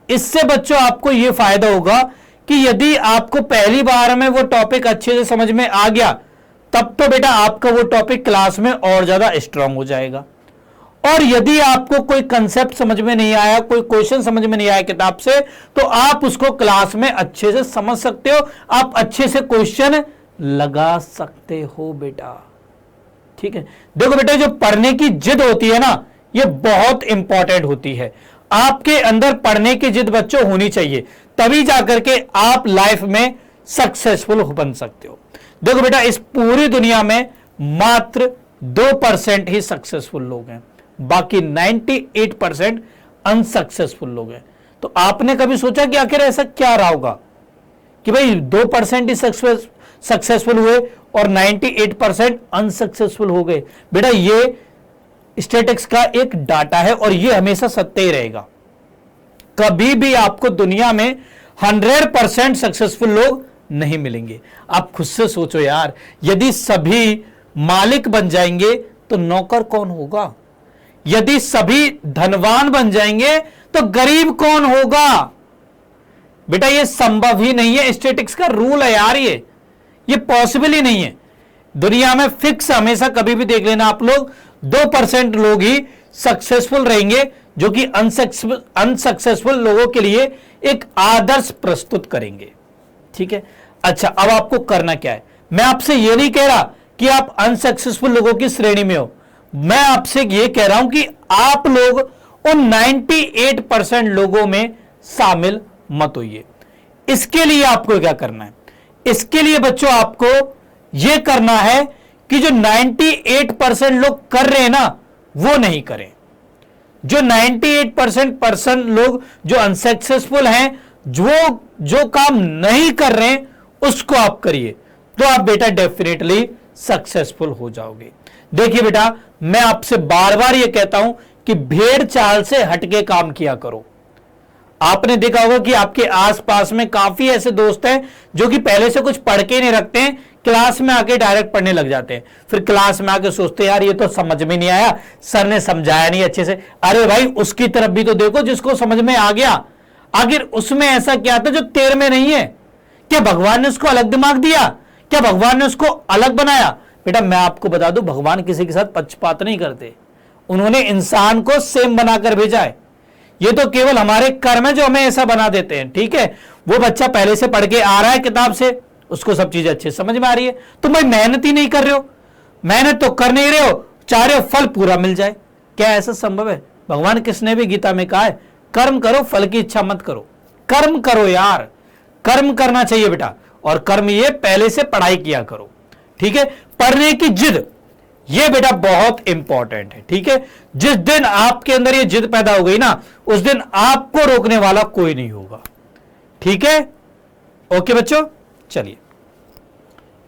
इससे बच्चों आपको यह फायदा होगा कि यदि आपको पहली बार में वो टॉपिक अच्छे से समझ में आ गया तब तो बेटा आपका वो टॉपिक क्लास में और ज्यादा स्ट्रांग हो जाएगा। और यदि आपको कोई कंसेप्ट समझ में नहीं आया, कोई क्वेश्चन समझ में नहीं आया किताब से, तो आप उसको क्लास में अच्छे से समझ सकते हो, आप अच्छे से क्वेश्चन लगा सकते हो बेटा। ठीक है, देखो बेटा जो पढ़ने की जिद होती है ना ये बहुत इंपॉर्टेंट होती है। आपके अंदर पढ़ने की जिद बच्चों होनी चाहिए, तभी जाकर के आप लाइफ में सक्सेसफुल बन सकते हो। देखो बेटा इस पूरी दुनिया में मात्र 2% ही सक्सेसफुल लोग हैं, बाकी 98% अनसक्सेसफुल लोग हैं। तो आपने कभी सोचा कि आखिर ऐसा क्या रहा होगा कि भाई 2% ही सक्सेसफुल हुए और 98% अनसक्सेसफुल हो गए? बेटा ये स्टैटिस्टिक्स का एक डाटा है और ये हमेशा सत्य ही रहेगा। कभी भी आपको दुनिया में 100% सक्सेसफुल लोग नहीं मिलेंगे। आप खुद से सोचो यार, यदि सभी मालिक बन जाएंगे तो नौकर कौन होगा? यदि सभी धनवान बन जाएंगे तो गरीब कौन होगा? बेटा ये संभव ही नहीं है, स्टैटिस्टिक्स का रूल है यार, ये पॉसिबल ही नहीं है। दुनिया में फिक्स हमेशा कभी भी देख लेना आप लोग 2% लोग ही सक्सेसफुल रहेंगे, जो कि अनसक्सेसफुल लोगों के लिए एक आदर्श प्रस्तुत करेंगे। ठीक है, अच्छा अब आपको करना क्या है? मैं आपसे यह नहीं कह रहा कि आप अनसक्सेसफुल लोगों की श्रेणी में हो, मैं आपसे यह कह रहा हूं कि आप लोग उन 98% लोगों में शामिल मत होइए। इसके लिए आपको क्या करना है? इसके लिए बच्चों आपको यह करना है कि जो 98% लोग कर रहे हैं ना वो नहीं करें। जो 98% लोग जो अनसक्सेसफुल हैं, जो काम नहीं कर रहे हैं उसको आप करिए, तो आप बेटा डेफिनेटली सक्सेसफुल हो जाओगे। देखिए बेटा मैं आपसे बार बार ये कहता हूं कि भेड़ चाल से हटके काम किया करो। आपने देखा होगा कि आपके आसपास में काफी ऐसे दोस्त हैं जो कि पहले से कुछ पढ़ के नहीं रखते हैं, क्लास में आके डायरेक्ट पढ़ने लग जाते हैं, फिर क्लास में आके सोचते हैं यार ये तो समझ में नहीं आया, सर ने समझाया नहीं अच्छे से। अरे भाई उसकी तरफ भी तो देखो जिसको समझ में आ गया, आखिर उसमें ऐसा क्या था जो तेरे में नहीं है? क्या भगवान ने उसको अलग दिमाग दिया? क्या भगवान ने उसको अलग बनाया? बेटा मैं आपको बता दूं भगवान किसी के साथ पक्षपात नहीं करते, उन्होंने इंसान को सेम बनाकर भेजा है। ये तो केवल हमारे कर्म है जो हमें ऐसा बना देते हैं। ठीक है, वो बच्चा पहले से पढ़ के आ रहा है किताब से, उसको सब चीजें अच्छे समझ में आ रही है, तुम भाई मेहनत ही नहीं कर रहे हो, मेहनत तो कर नहीं रहे हो, चाह रहे हो फल पूरा मिल जाए। क्या ऐसा संभव है? भगवान किसने भी गीता में कहा है कर्म करो, फल की इच्छा मत करो। कर्म करो यार, कर्म करना चाहिए बेटा, और कर्म ये पहले से पढ़ाई किया करो। ठीक है, पढ़ने की जिद ये बेटा बहुत इंपॉर्टेंट है। ठीक है, जिस दिन आपके अंदर ये जिद पैदा हो गई ना उस दिन आपको रोकने वाला कोई नहीं होगा। ठीक है, ओके बच्चों, चलिए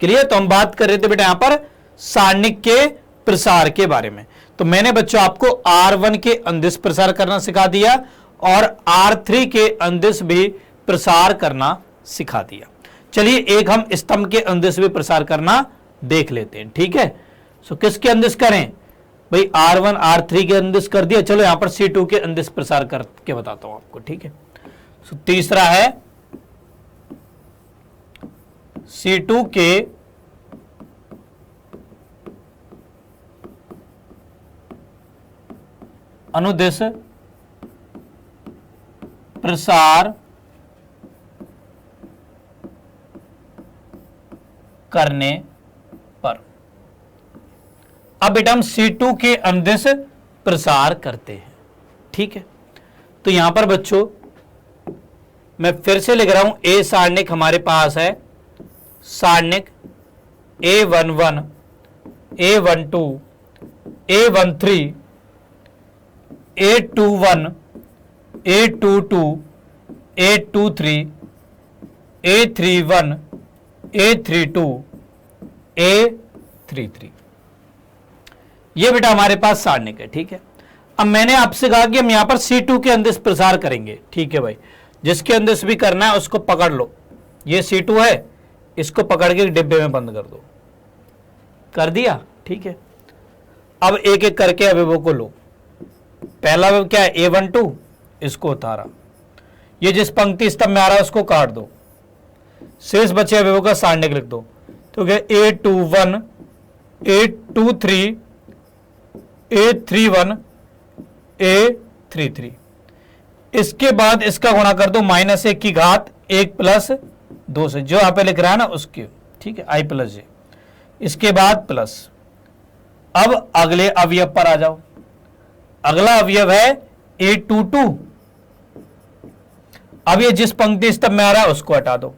क्लियर। तो हम बात कर रहे थे बेटा यहां पर सारणिक के प्रसार के बारे में। तो मैंने बच्चों आपको R1 के अंदिश प्रसार करना सिखा दिया और R3 के अंदिश भी प्रसार करना सिखा दिया। चलिए एक हम स्तंभ के अंदिश भी प्रसार करना देख लेते हैं। ठीक है, सो किसके अंदिश करें? भाई R1 R3 के अंदिश कर दिया, चलो यहां पर C2 के अंदिश प्रसार करके बताता हूं आपको, ठीक है। सो तीसरा है C2 के अनुदिश प्रसार करने पर। अब बेटा हम C2 के अनुदिश प्रसार करते हैं, ठीक है। तो यहां पर बच्चों मैं फिर से लिख रहा हूं, ए सारणिक हमारे पास है, सारणिक A11 A12 A13 A21 A22 A23 A31 A32 A33, ये बेटा हमारे पास सारणिक है, ठीक है। अब मैंने आपसे कहा कि हम यहां पर C2 के अंदिश प्रसार करेंगे, ठीक है भाई। जिसके अंदिश भी करना है उसको पकड़ लो, ये C2 है, इसको पकड़ के डिब्बे में बंद कर दो, कर दिया, ठीक है। अब एक एक करके अवयवों को लो। पहला अवयव क्या है, A12, इसको उतारा, ये जिस पंक्ति स्तंभ में आ रहा है उसको काट दो, शेष बचे अवयवों का सारणिक लिख दो। तो क्या A21 A23 A31 A33, इसके बाद इसका गुणा कर दो -1 की घात 1 + 2 से, जो यहां पे लिख रहा है ना उसके, ठीक है, I + J। इसके बाद प्लस, अब अगले अवयव पर आ जाओ। अगला अवयव है A22, अब ये जिस पंक्ति स्तंभ में आ रहा है उसको हटा दो,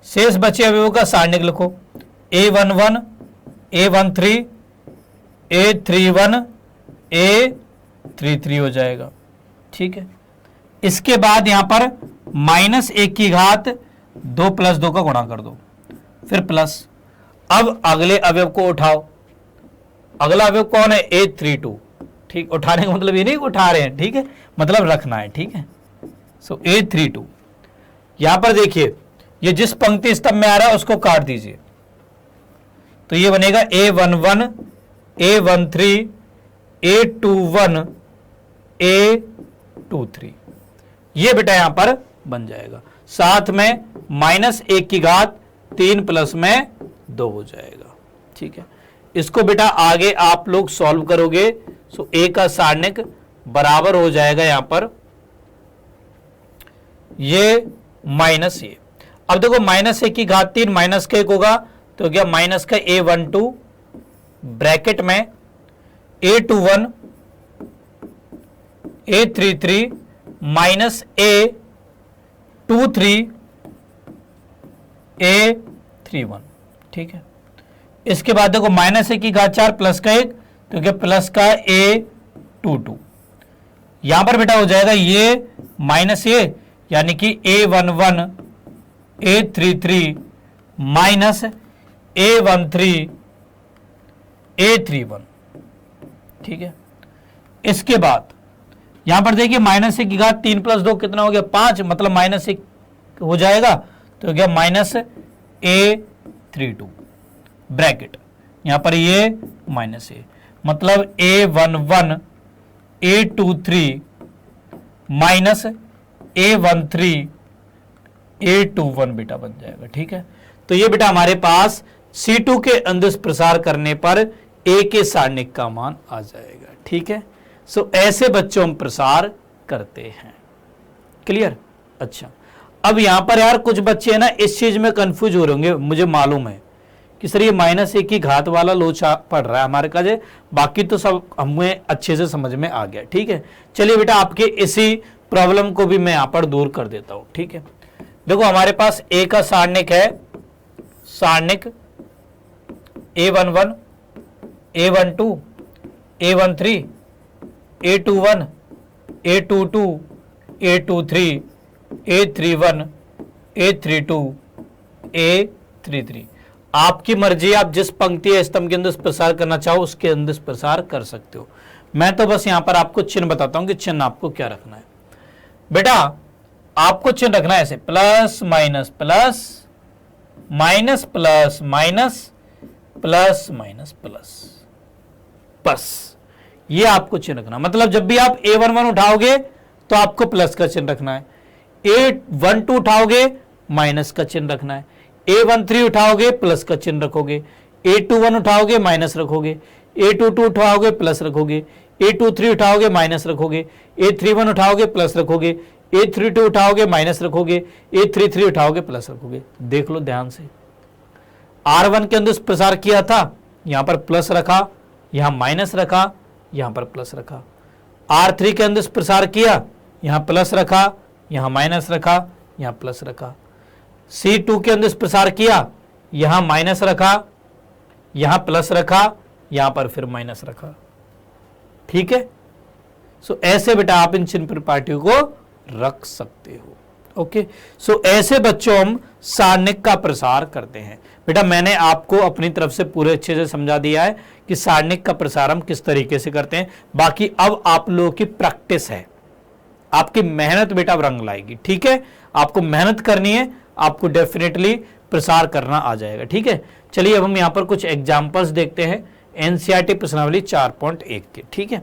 शेष बचे अवयवों का सारणिक लिखो। A11 A13 A31 A33 हो जाएगा, ठीक है। इसके बाद यहां पर -1 की घात 2 + 2 का गुणा कर दो, फिर प्लस। अब अगले अवयव को उठाओ, अगला अवयव कौन है, A32, ठीक। उठाने का मतलब ये नहीं उठा रहे हैं, ठीक है, मतलब रखना है, ठीक है। सो A32, यहां पर देखिए ये जिस पंक्ति स्तंभ में आ रहा है उसको काट दीजिए, तो ये बनेगा A11 A13 A21 A23, ये बेटा यहां पर बन जाएगा। साथ में -1 की घात 3 + में 2 हो जाएगा, ठीक है। इसको बेटा आगे आप लोग सॉल्व करोगे, सो A का सारणिक बराबर हो जाएगा यहां पर ये माइनस ये। अब देखो -1 की घात 3 -1 होगा, तो क्या माइनस का A12 ब्रैकेट में A21 A33 -A23 A31, ठीक है। इसके बाद देखो -1 की घात 4 + का 1, तो क्या प्लस का A22, यहां पर बेटा हो जाएगा ये माइनस ये, यानी कि A11 A33 A13 A31, ठीक है। इसके बाद यहां पर देखिए -1 की घात 3 + 2 कितना हो गया, 5, मतलब -1 हो जाएगा, तो क्या -A32 ब्रैकेट, यहां पर ये -A, मतलब A11 A23 A13 A21 बेटा बन जाएगा, ठीक है। तो ये बेटा हमारे पास C2 के अंदिश प्रसार करने पर A के सारणिक का मान आ जाएगा, ठीक है। सो ऐसे बच्चों हम प्रसार करते हैं, क्लियर। अच्छा, अब यहां पर यार कुछ बच्चे हैं ना इस चीज में कंफ्यूज हो रहे होंगे, मुझे मालूम है कि सर ये -1 की घात वाला लोचा पड़ रहा है हमारे का, जे बाकी तो सब हमें अच्छे से समझ में आ गया, ठीक है। चलिए बेटा आपके इसी प्रॉब्लम को भी मैं यहां पर दूर कर देता हूं, ठीक है। देखो हमारे पास A का सारणिक है, सारणिक A11 A12 A13 A21 A22 A23 A31 A32 A33, आपकी मर्जी, आप जिस पंक्ति या स्तंभ के अंदर प्रसार करना चाहो उसके अंदर प्रसार कर सकते हो। मैं तो बस यहां पर आपको चिन्ह बताता हूं कि चिन्ह आपको क्या रखना है। बेटा आपको चिन्ह रखना है ऐसे, plus minus plus minus plus minus plus minus plus, बस ये आपको चिन्ह रखना, मतलब जब भी आप A11 उठाओगे तो आपको प्लस का चिन्ह रखना है, A12 उठाओगे माइनस का चिन्ह रखना है, A13 उठाओगे प्लस का चिन्ह रखोगे, A21 उठाओगे माइनस रखोगे, A22 उठाओगे प्लस रखोगे, A23 उठाओगे माइनस रखोगे, A31 उठाओगे प्लस रखोगे, A32 उठाओगे माइनस रखोगे, A33 उठाओगे प्लस रखोगे। देख लो ध्यान से, R1 के अंदर प्रसार किया था, यहां पर प्लस रखा, यहां माइनस रखा, यहां पर प्लस रखा। R3 के अंदर प्रसार किया, यहां प्लस रखा, यहां माइनस रखा, यहां प्लस रखा। C2 के अंदर प्रसार किया, यहां माइनस रखा, यहां प्लस रखा, यहां पर फिर माइनस रखा। ठीक है, सो ऐसे बेटा आप इन चिन्ह पार्टियों को रख सकते हो। ओके, सो ऐसे बच्चों हम सारणिक का प्रसार करते हैं। बेटा मैंने आपको अपनी तरफ से पूरे अच्छे से समझा दिया है कि सारणिक का प्रसार हम किस तरीके से करते हैं। बाकी अब आप लोगों की प्रैक्टिस है, आपकी मेहनत बेटा अब रंग लाएगी। ठीक है, आपको मेहनत करनी है, आपको डेफिनेटली प्रसार करना आ जाएगा। ठीक है, चलिए अब हम यहां पर कुछ एग्जाम्पल्स देखते हैं एनसीईआरटी प्रश्नावली 4.1 के। ठीक है,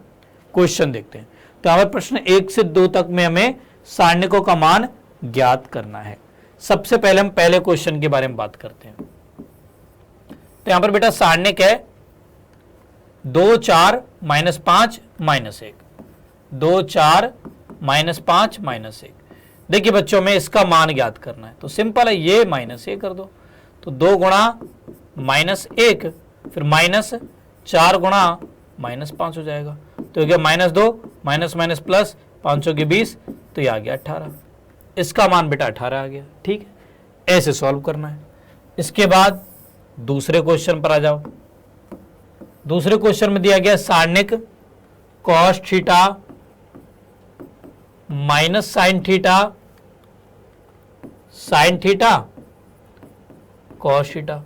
क्वेश्चन देखते हैं। तो यहां पर प्रश्न 1 से 2 तक में हमें सारणिकों का मान ज्ञात करना है। सबसे पहले हम पहले क्वेश्चन के बारे में बात करते हैं। तो यहां पर बेटा सारणिक है 2 4 -5 -1, 2 4 -5 -1। देखिए बच्चों में इसका मान ज्ञात करना है, तो सिंपल है, ये माइनस ए कर दो, तो 2 गुणा -1 फिर -4 गुणा -5 हो जाएगा। तो क्या -2 माइनस माइनस प्लस 500 के 20, तो ये आ गया 18। इसका मान बेटा 18 आ गया। ठीक है, ऐसे सॉल्व करना है। इसके बाद दूसरे क्वेश्चन पर आ जाओ। दूसरे क्वेश्चन में दिया गया सारणिक cos theta minus sine theta, sine theta cos theta.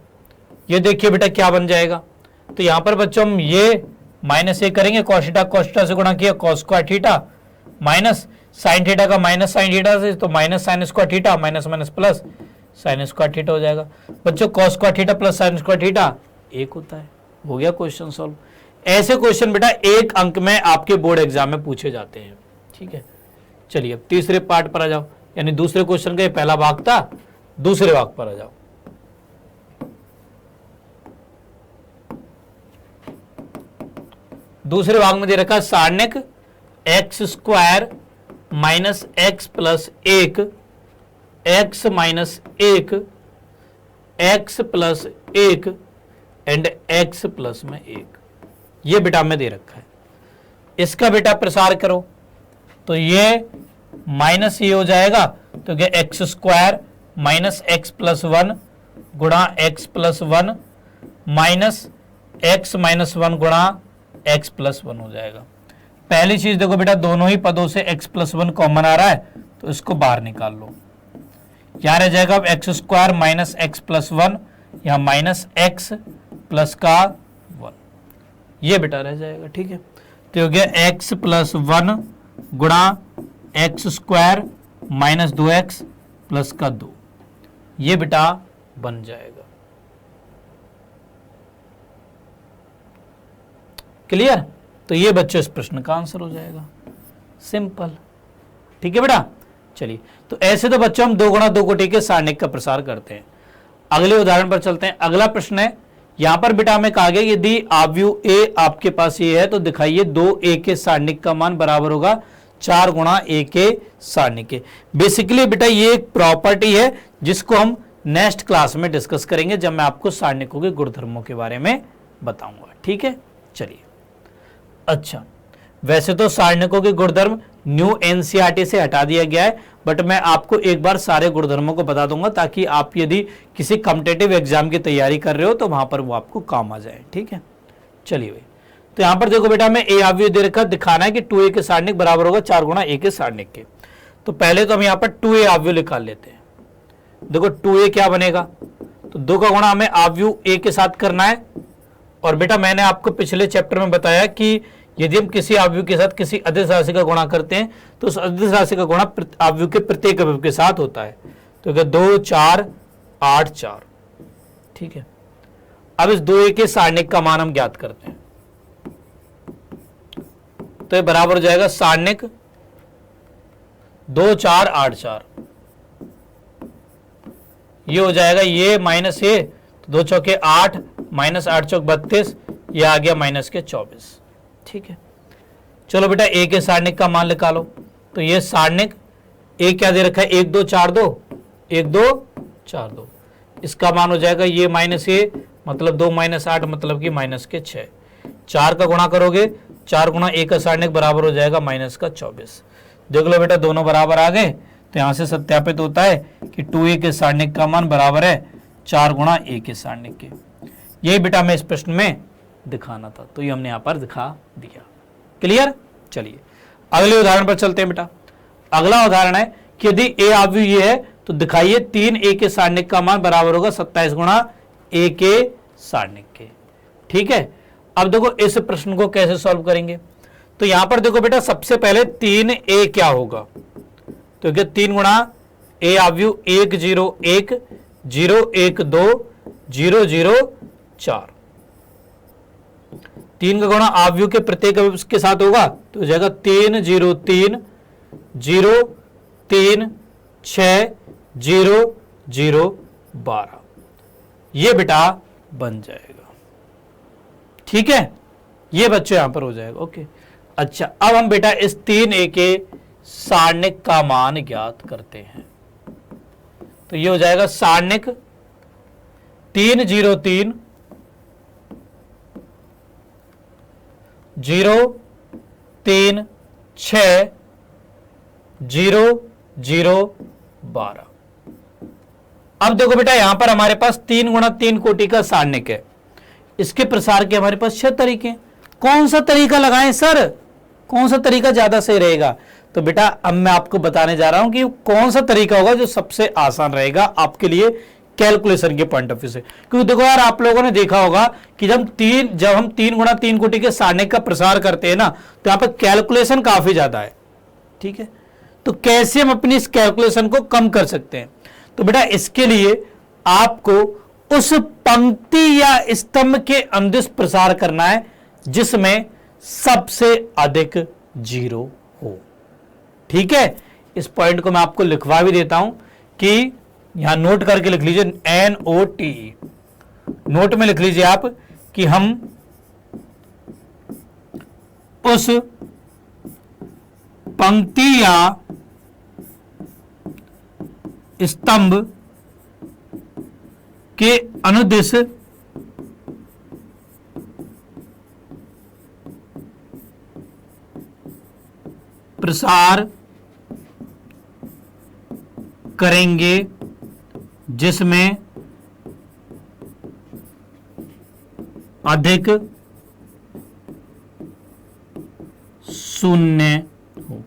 ये देखिए बेटा क्या बन जाएगा। तो यहां पर बच्चों हम ये माइनस ए करेंगे, cos थीटा से गुणा किया cos square theta, minus sine theta का माइनस साइन थीटा से, तो minus sine square theta, minus minus plus sine square theta हो जाएगा। बच्चों cos square theta plus sine square theta 1 होता है। हो गया क्वेश्चन सॉल्व। ऐसे क्वेश्चन बेटा 1 अंक में आपके बोर्ड एग्जाम में पूछे जाते हैं। ठीक है, चलिए अब तीसरे पार्ट पर आ जाओ, यानी दूसरे क्वेश्चन का ये पहला भाग था, दूसरे भाग पर आ जाओ। दूसरे भाग में दे रखा है सारणिक x square minus x plus 1, x minus 1, x plus 1 and x plus में 1। ये बेटा में दे रखा है। इसका बेटा प्रसार करो, तो ये माइनस ये हो जाएगा, तो क्या x square minus x plus 1 गुणा x plus 1 minus x minus 1 गुणा एक्स प्लस 1 हो जाएगा। पहली चीज देखो बेटा, दोनों ही पदों से एक्स प्लस 1 कॉमन आ रहा है, तो इसको बाहर निकाल लो। क्या रह जाएगा अब x square minus x plus 1, यहां माइनस एक्स प्लस का 1, ये बेटा रह जाएगा। ठीक है, तो हो गया एक्स प्लस 1 गुणा x square minus 2x plus का 2, ये बेटा बन जाएगा। क्लियर? तो ये बच्चों इस प्रश्न का आंसर हो जाएगा, सिंपल। ठीक है बेटा, चलिए तो ऐसे तो बच्चों हम 2 गुणा 2 कोटि के सारणिक का प्रसार करते हैं। अगले उदाहरण पर चलते हैं। अगला प्रश्न है, यहां पर बेटा हमें कहा गया यदि आव्यूह ए आपके पास ये है तो दिखाइए 2a के सारणिक का मान बराबर होगा 4 गुणा a के सारणिक के। बेसिकली बेटा ये एक प्रॉपर्टी है जिसको हम नेक्स्ट क्लास में डिस्कस करेंगे, जब मैं आपको सारणिकों के गुणधर्मों के बारे में बताऊंगा। ठीक है, चलिए। अच्छा, वैसे तो सारणिकों के गुणधर्म न्यू एनसीईआरटी से हटा दिया गया है, बट मैं आपको एक बार सारे गुणधर्मों को बता दूंगा ताकि आप यदि किसी कॉम्पिटिटिव एग्जाम की तैयारी कर रहे हो तो वहां पर वो आपको काम आ जाए। ठीक है, चलिए भाई। तो यहां पर देखो बेटा, मैं ए आव्यूह दे रखा, दिखाना है कि 2a के सारणिक बराबर होगा 4 गुणा a के सारणिक के। तो पहले तो हम यहां पर 2a आव्यूह निकाल लेते हैं। देखो 2a क्या बनेगा, तो 2 का गुणा हमें आव्यूह a के साथ करना है। और बेटा मैंने आपको पिछले चैप्टर में बताया कि यदि हम किसी आव्यूह के साथ किसी अदिश राशि का गुणा करते हैं तो उस अदिश राशि का गुणा आव्यूह के प्रत्येक अवयव के साथ होता है। तो क्या 2 4 8 4। ठीक है, अब इस 2a के सारणिक का मान हम ज्ञात करते हैं। तो ये बराबर हो जाएगा सारणिक 2 4 8 4। ये हो जाएगा ये माइनस ये, तो 2 चौके 8 माइनस 8 चौक 32, ये आ गया माइनस के 24। ठीक है, चलो बेटा ए के सारणिक का मान निकालो। तो ये सारणिक ए क्या दे रखा है, 1 2 4 2, 1 2 4 2, इसका मान हो जाएगा ये माइनस ए मतलब 2 माइनस 8 मतलब कि माइनस के 6। 4 का गुणा करोगे, 4 गुणा ए का सारणिक बराबर हो जाएगा माइनस का 24। देख लो बेटा दोनों बराबर आ गए, तो यहां से सत्यापित होता है कि 2a के सारणिक का मान बराबर है 4 गुणा ए के सारणिक के। यही बेटा मैं इस प्रश्न में दिखाना था, तो ये हमने यहां पर दिखा दिया। क्लियर? चलिए अगले उदाहरण पर चलते हैं बेटा। अगला उदाहरण है कि यदि ए अवयव ये है तो दिखाइए 3a के सारणिक का मान बराबर होगा 27 गुणा ए के सारणिक के। ठीक है, अब देखो इस प्रश्न को कैसे सॉल्व करेंगे। तो यहां पर देखो बेटा सबसे पहले 3a क्या होगा, तो क्या 3 गुणा ए अवयव 1 0 1 0 1 2 0 0 4। 3 का गुणा अवयव के प्रत्येक अवयव के साथ होगा तो हो जाएगा 3 0 3 0 3 6 0 0 12। ये बेटा बन जाएगा। ठीक है, ये बच्चों यहां पर हो जाएगा। ओके, अच्छा अब हम बेटा इस 3a के सारणिक का मान ज्ञात करते हैं। तो ये हो जाएगा सारणिक 3 0 3 0 3 6 0 0 12। अब देखो बेटा यहां पर हमारे पास 3 गुणा 3 कोटि का सारणिक है। इसके प्रसार के हमारे पास 6 तरीके हैं। कौन सा तरीका लगाएं सर, कौन सा तरीका ज्यादा सही रहेगा? तो बेटा अब मैं आपको बताने जा रहा हूं कि कौन सा तरीका होगा जो सबसे आसान रहेगा आपके लिए कैलकुलेशन के पॉइंट ऑफ व्यू से। क्योंकि देखो यार आप लोगों ने देखा होगा कि जब हम 3 गुणा 3 कोटि के सारणिक का प्रसार करते हैं ना, तो यहां पर कैलकुलेशन काफी ज्यादा है। ठीक है, तो कैसे हम अपनी इस कैलकुलेशन को कम कर सकते हैं? तो बेटा इसके लिए आपको उस पंक्ति या स्तंभ के अंदिश प्रसार करना है जिसमें सबसे अधिक जीरो हो। ठीक है, इस पॉइंट को मैं आपको लिखवा भी देता हूं कि यहां नोट करके लिख लीजिए, NOTE नोट में लिख लीजिए आप कि हम उस पंक्ति या स्तंभ के अनुदिश प्रसार करेंगे जिसमें अधिक शून्य हो।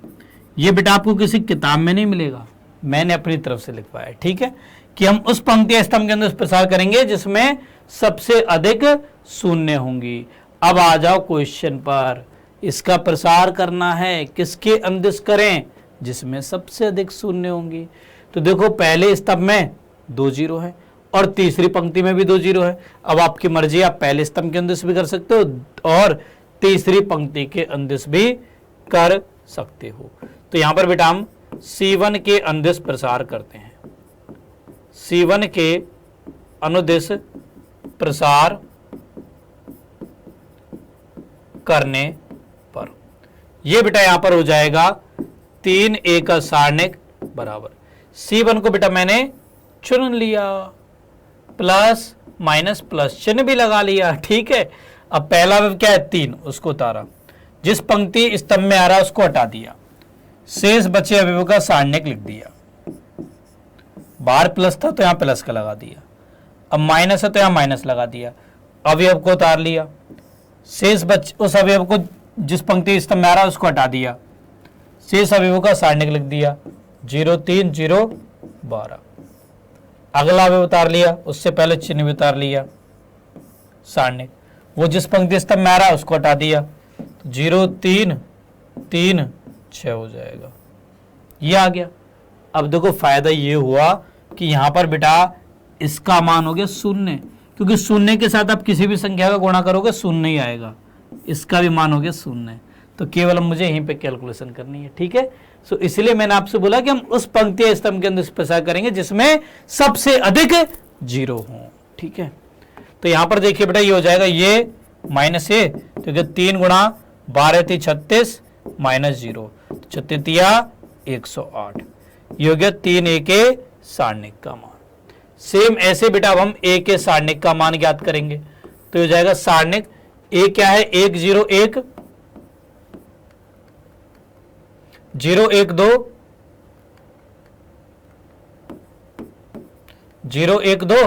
यह बेटा आपको किसी किताब में नहीं मिलेगा, मैंने अपनी तरफ से लिखवाया है। ठीक है, कि हम उस पंक्ति स्तंभ के अंदर प्रसार करेंगे जिसमें सबसे अधिक शून्य होंगी। अब आ जाओ क्वेश्चन पर। इसका प्रसार करना है किसके अंदिश करें? जिसमें सबसे अधिक शून्य होंगी। तो देखो पहले स्तंभ में 2 जीरो है और तीसरी पंक्ति में भी 2 जीरो है। अब आपकी मर्जी, आप पहले स्तंभ के अंदिश भी कर सकते हो और तीसरी पंक्ति के अंदिश भी कर सकते हो। तो यहां पर बेटा हम C1 के अंदिश प्रसार करते हैं। C1 के अनुदिश प्रसार करने पर यह बेटा यहां पर हो जाएगा 3a का सारणिक बराबर C1 को बेटा मैंने चुन लिया, प्लस माइनस प्लस चिन्ह भी लगा लिया। ठीक है, अब पहला अवयव क्या है 3, उसको उतारा, जिस पंक्ति स्तंभ में आ रहा है उसको हटा दिया, शेष बचे अवयवों का सारणिक लिख दिया। बाहर प्लस था तो यहां प्लस का लगा दिया, अब माइनस है तो यहां माइनस लगा दिया, अवयव को उतार लिया, शेष उस अवयव को जिस पंक्ति स्तंभ में आ रहा है उसको हटा दिया, शेष अवयवों का सारणिक लिख दिया 0 3 0 12। अगला अवयव उतार लिया, उससे पहले चिन्ह भी उतार लिया, सारणिक वो जिस पंक्ति स्तंभ में आ रहा है उसको हटा दिया, 0 3 3 6 हो जाएगा। ये आ गया। अब देखो फायदा ये हुआ कि यहां पर बेटा इसका मान हो गया 0, क्योंकि 0 के साथ आप किसी भी संख्या का गुणा करोगे 0 ही आएगा। इसका भी मान हो गया 0, तो केवल मुझे यहीं पे कैलकुलेशन करनी है, ठीक है। सो इसलिए मैंने आपसे बोला कि हम उस पंक्ति या स्तंभ के अंदर प्रसार करेंगे जिसमें सबसे अधिक जीरो हो, ठीक है। तो यहां पर देखिए बेटा, ये हो जाएगा ये माइनस ए, तो 3 गुणा 12 थी 36 माइनस 0, 36 तिया 108, ये हो गया 3 ए के सारणिक का मान। सेम ऐसे बेटा अब हम ए के सारणिक का मान ज्ञात करेंगे, तो हो जाएगा सारणिक ए क्या है 1 0 1 0 1 2 0 1 2,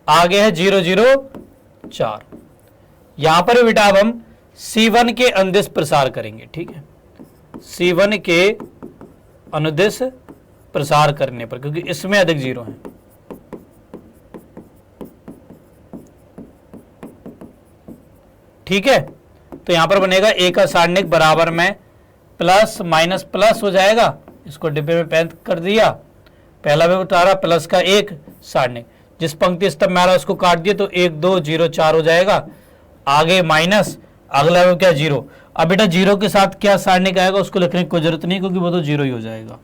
आगे है 0 0 4। यहां पर बेटा अब हम C1 के अनुदिश प्रसार करेंगे, ठीक है। C1 के अनुदिश प्रसार करने पर, क्योंकि इसमें अधिक जीरो है, ठीक है। तो यहां पर बनेगा ए का सारणिक बराबर में प्लस माइनस प्लस हो जाएगा, इसको डिब्बे में पैक कर दिया, पहला में उतारा प्लस का 1 सारणिक, जिस पंक्ति स्तंभ में आ रहा है उसको काट दिए तो 1 2 0 4 हो जाएगा, आगे माइनस, अगला में क्या 0। अब बेटा 0 के साथ क्या सारणिक आएगा उसको लिखने की कोई जरूरत नहीं, क्योंकि वो तो 0 ही हो जाएगा,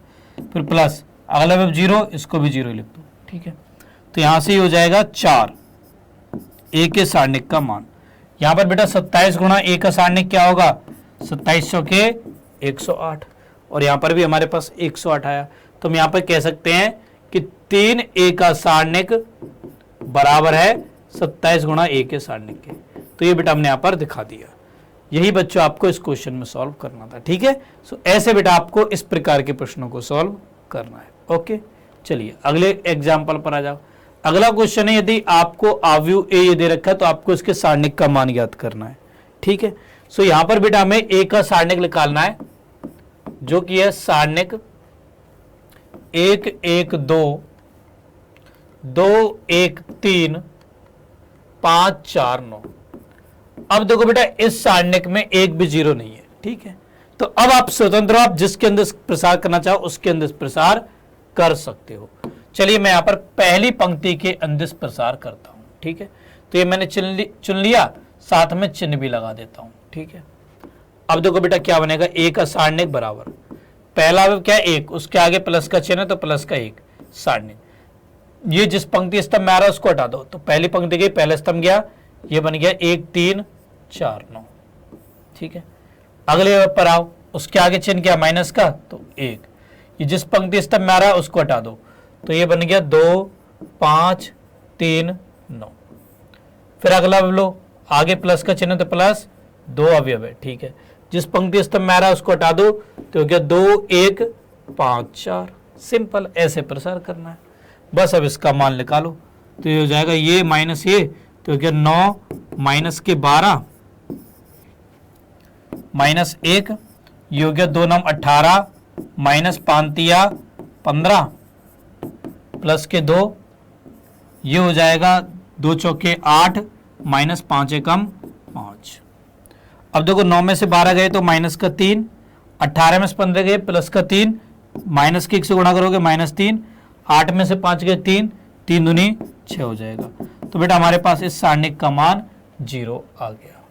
फिर प्लस, अगला में 0, इसको भी 0 लिख दो, ठीक है। तो यहां से ही हो जाएगा 4 ए के सारणिक का मान। यहां पर बेटा 27 गुणा ए का सारणिक क्या होगा 2700 के 108, और यहां पर भी हमारे पास 108 आया, तो हम यहां पर कह सकते हैं कि 3 ए का सारणिक बराबर है 27 गुणा ए के सारणिक के। तो ये बेटा हमने यहां पर दिखा दिया। यही बच्चों आपको इस क्वेश्चन में सॉल्व करना था, ठीक है। सो ऐसे बेटा आपको इस प्रकार के प्रश्नों को सॉल्व करना है। ओके, चलिए अगले एग्जाम्पल पर आ जाओ। अगला क्वेश्चन है, यदि आपको आव्यूह ए ये दे रखा है तो आपको इसके सारणिक का मान ज्ञात करना है, ठीक है। सो यहां पर बेटा हमें ए का सारणिक निकालना है, जो कि है सारणिक 1 1 2 2 1 3 5 4 9। अब देखो बेटा इस सारणिक में एक भी जीरो नहीं है, ठीक है। तो अब आप स्वतंत्र हो, आप जिसके अंदर प्रसार करना चाहो उसके अंदर प्रसार कर सकते हो। चलिए मैं यहां पर पहली पंक्ति के अंदर प्रसार करता हूं, ठीक है। तो ये मैंने चुन लिया, साथ में चिन्ह भी लगा देता हूं, ठीक है। अब देखो बेटा क्या बनेगा, ए का सारणिक बराबर पहला क्या है 1, उसके आगे प्लस का चिन्ह है तो प्लस का 1 सारणिक, ये जिस पंक्ति स्तंभ में आ रहा है उसको हटा दो, तो पहली पंक्ति गई, पहला स्तंभ गया, ये बन गया 1 3 4 9, ठीक है। अगले पर आओ, उसके आगे चिन्ह क्या माइनस का, तो 1, ये जिस पंक्ति स्तंभ में आ रहा है उसको हटा दो, तो ये बन गया 2 5 3 9। फिर अगला लो, आगे प्लस का चिन्ह तो प्लस, 2 अवयव है, ठीक है। जिस पंक्ति स्तंभ में आ रहा है उसको हटा दो, तो हो गया 2 1 5 4। सिंपल, ऐसे प्रसार करना है बस। अब इसका मान निकालो, तो ये हो जाएगा ये माइनस ये, तो हो गया 9 माइनस के 12 माइनस 1, ये हो गया 2 9 18 माइनस 5 तिया 15 प्लस के 2, ये हो जाएगा 2 चौके 8 माइनस 5 एकम 5। अब देखो 9 में से 12 गए तो माइनस का 3, 18 में से 15 गए प्लस का 3, माइनस के 1 से गुणा करोगे माइनस 3, 8 में से 5 गए 3, 3 दूनी 6 हो जाएगा। तो बेटा हमारे पास इस सारणिक का मान 0 आ गया,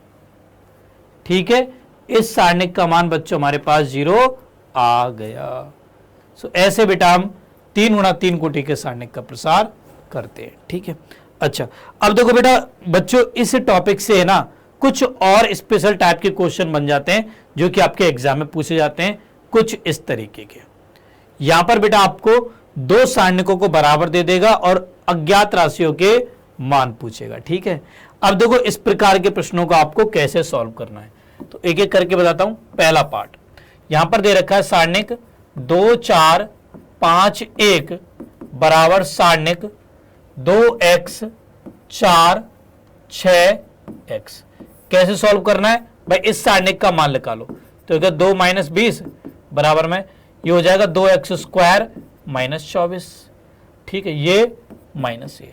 ठीक है। इस सारणिक का मान बच्चों हमारे पास 0 आ गया। सो ऐसे बेटा हम 3 गुणा 3 कोटि के सारणिक का प्रसार करते हैं, ठीक है। अच्छा, अब देखो बेटा बच्चों इस टॉपिक से है ना कुछ और स्पेशल टाइप के क्वेश्चन बन जाते हैं जो कि आपके एग्जाम में पूछे जाते हैं, कुछ इस तरीके के। यहां पर बेटा आपको 2 सारणिकों को बराबर दे देगा और अज्ञात राशियों के मान पूछेगा, ठीक है। अब देखो इस प्रकार के प्रश्नों को आपको कैसे सॉल्व करना है, तो एक एक करके बताता हूं। पहला पार्ट यहां पर दे रखा है सारणिक 2 4 5 1 बराबर सारणिक 2x 4 6x। कैसे सॉल्व करना है भाई, इस सारणिक का मान निकालो, तो 2 माइनस 20 बराबर में ये हो जाएगा 2x स्क्वायर माइनस 24, ठीक है, ये माइनस ये,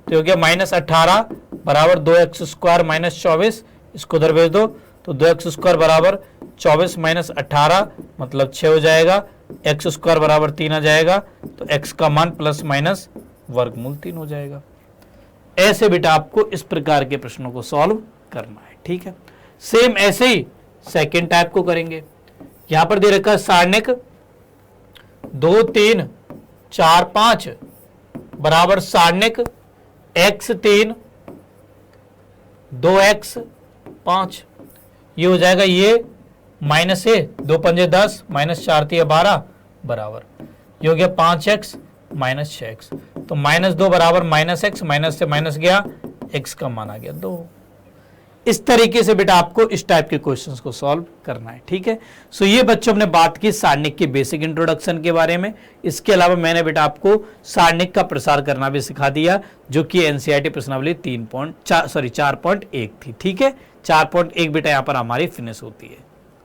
तो हो गया माइनस 18 बराबर 2x स्क्वायर माइनस 24, इसको उधर भेज दो, तो 2x स्क्वायर बराबर 24 माइनस 18 मतलब 6 हो जाएगा, x स्क्वायर बराबर 3 आ जाएगा, तो x का मान प्लस माइनस वर्गमूल 3 हो जाएगा। ऐसे बेटा आपको इस प्रकार के प्रश्नों को सॉल्व करना है, ठीक है। सेम ऐसे ही सेकेंड टाइप को करेंगे। यहां पर दे रखा है सारणिक 2 3 4 5 बराबर सारणिक x3 2x 5। ये हो जाएगा ये माइनस ए 2 पंजे 10 माइनस 4 3 12 बराबर ये हो गया 5x माइनस 6x। तो -2 बराबर -x, माइनस से माइनस गया, x का मान आ गया 2। इस तरीके से बेटा आपको इस टाइप के क्वेश्चंस को सॉल्व करना है, ठीक है। सो ये बच्चों हमने बात की सारणिक के बेसिक इंट्रोडक्शन के बारे में। इसके अलावा मैंने बेटा आपको सारणिक का प्रसार करना भी सिखा दिया, जो कि एनसीईआरटी प्रश्नावली 4.1 थी, ठीक है। 4.1 बेटा यहाँ पर हमारी फिनिश होती है।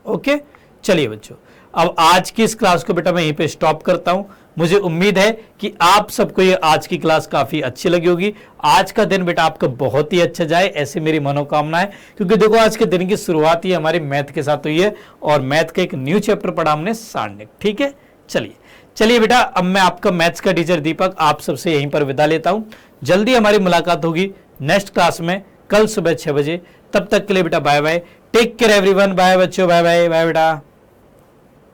ओके, चलिए बच्चों, अब आज की इस क्लास को बेटा मैं यहीं पे स्टॉप करता हूं। मुझे उम्मीद है कि आप सबको ये आज की क्लास काफी अच्छी लगी होगी। आज का दिन बेटा आपका बहुत ही अच्छा जाए, ऐसी मेरी मनोकामना है, क्योंकि देखो आज के दिन की शुरुआत ही हमारी मैथ के साथ हुई है और मैथ का एक न्यू चैप्टर पढ़ा हमने सारणिक, ठीक है। चलिए बेटा, अब मैं आपका मैथ्स का टीचर दीपक आप सबसे यहीं पर विदा लेता हूं। जल्दी हमारी मुलाकात होगी नेक्स्ट क्लास में कल सुबह 6 बजे। तब तक के लिए बेटा bye bye, take care everyone, bye बच्चों, बाय बाय, बाय बेटा।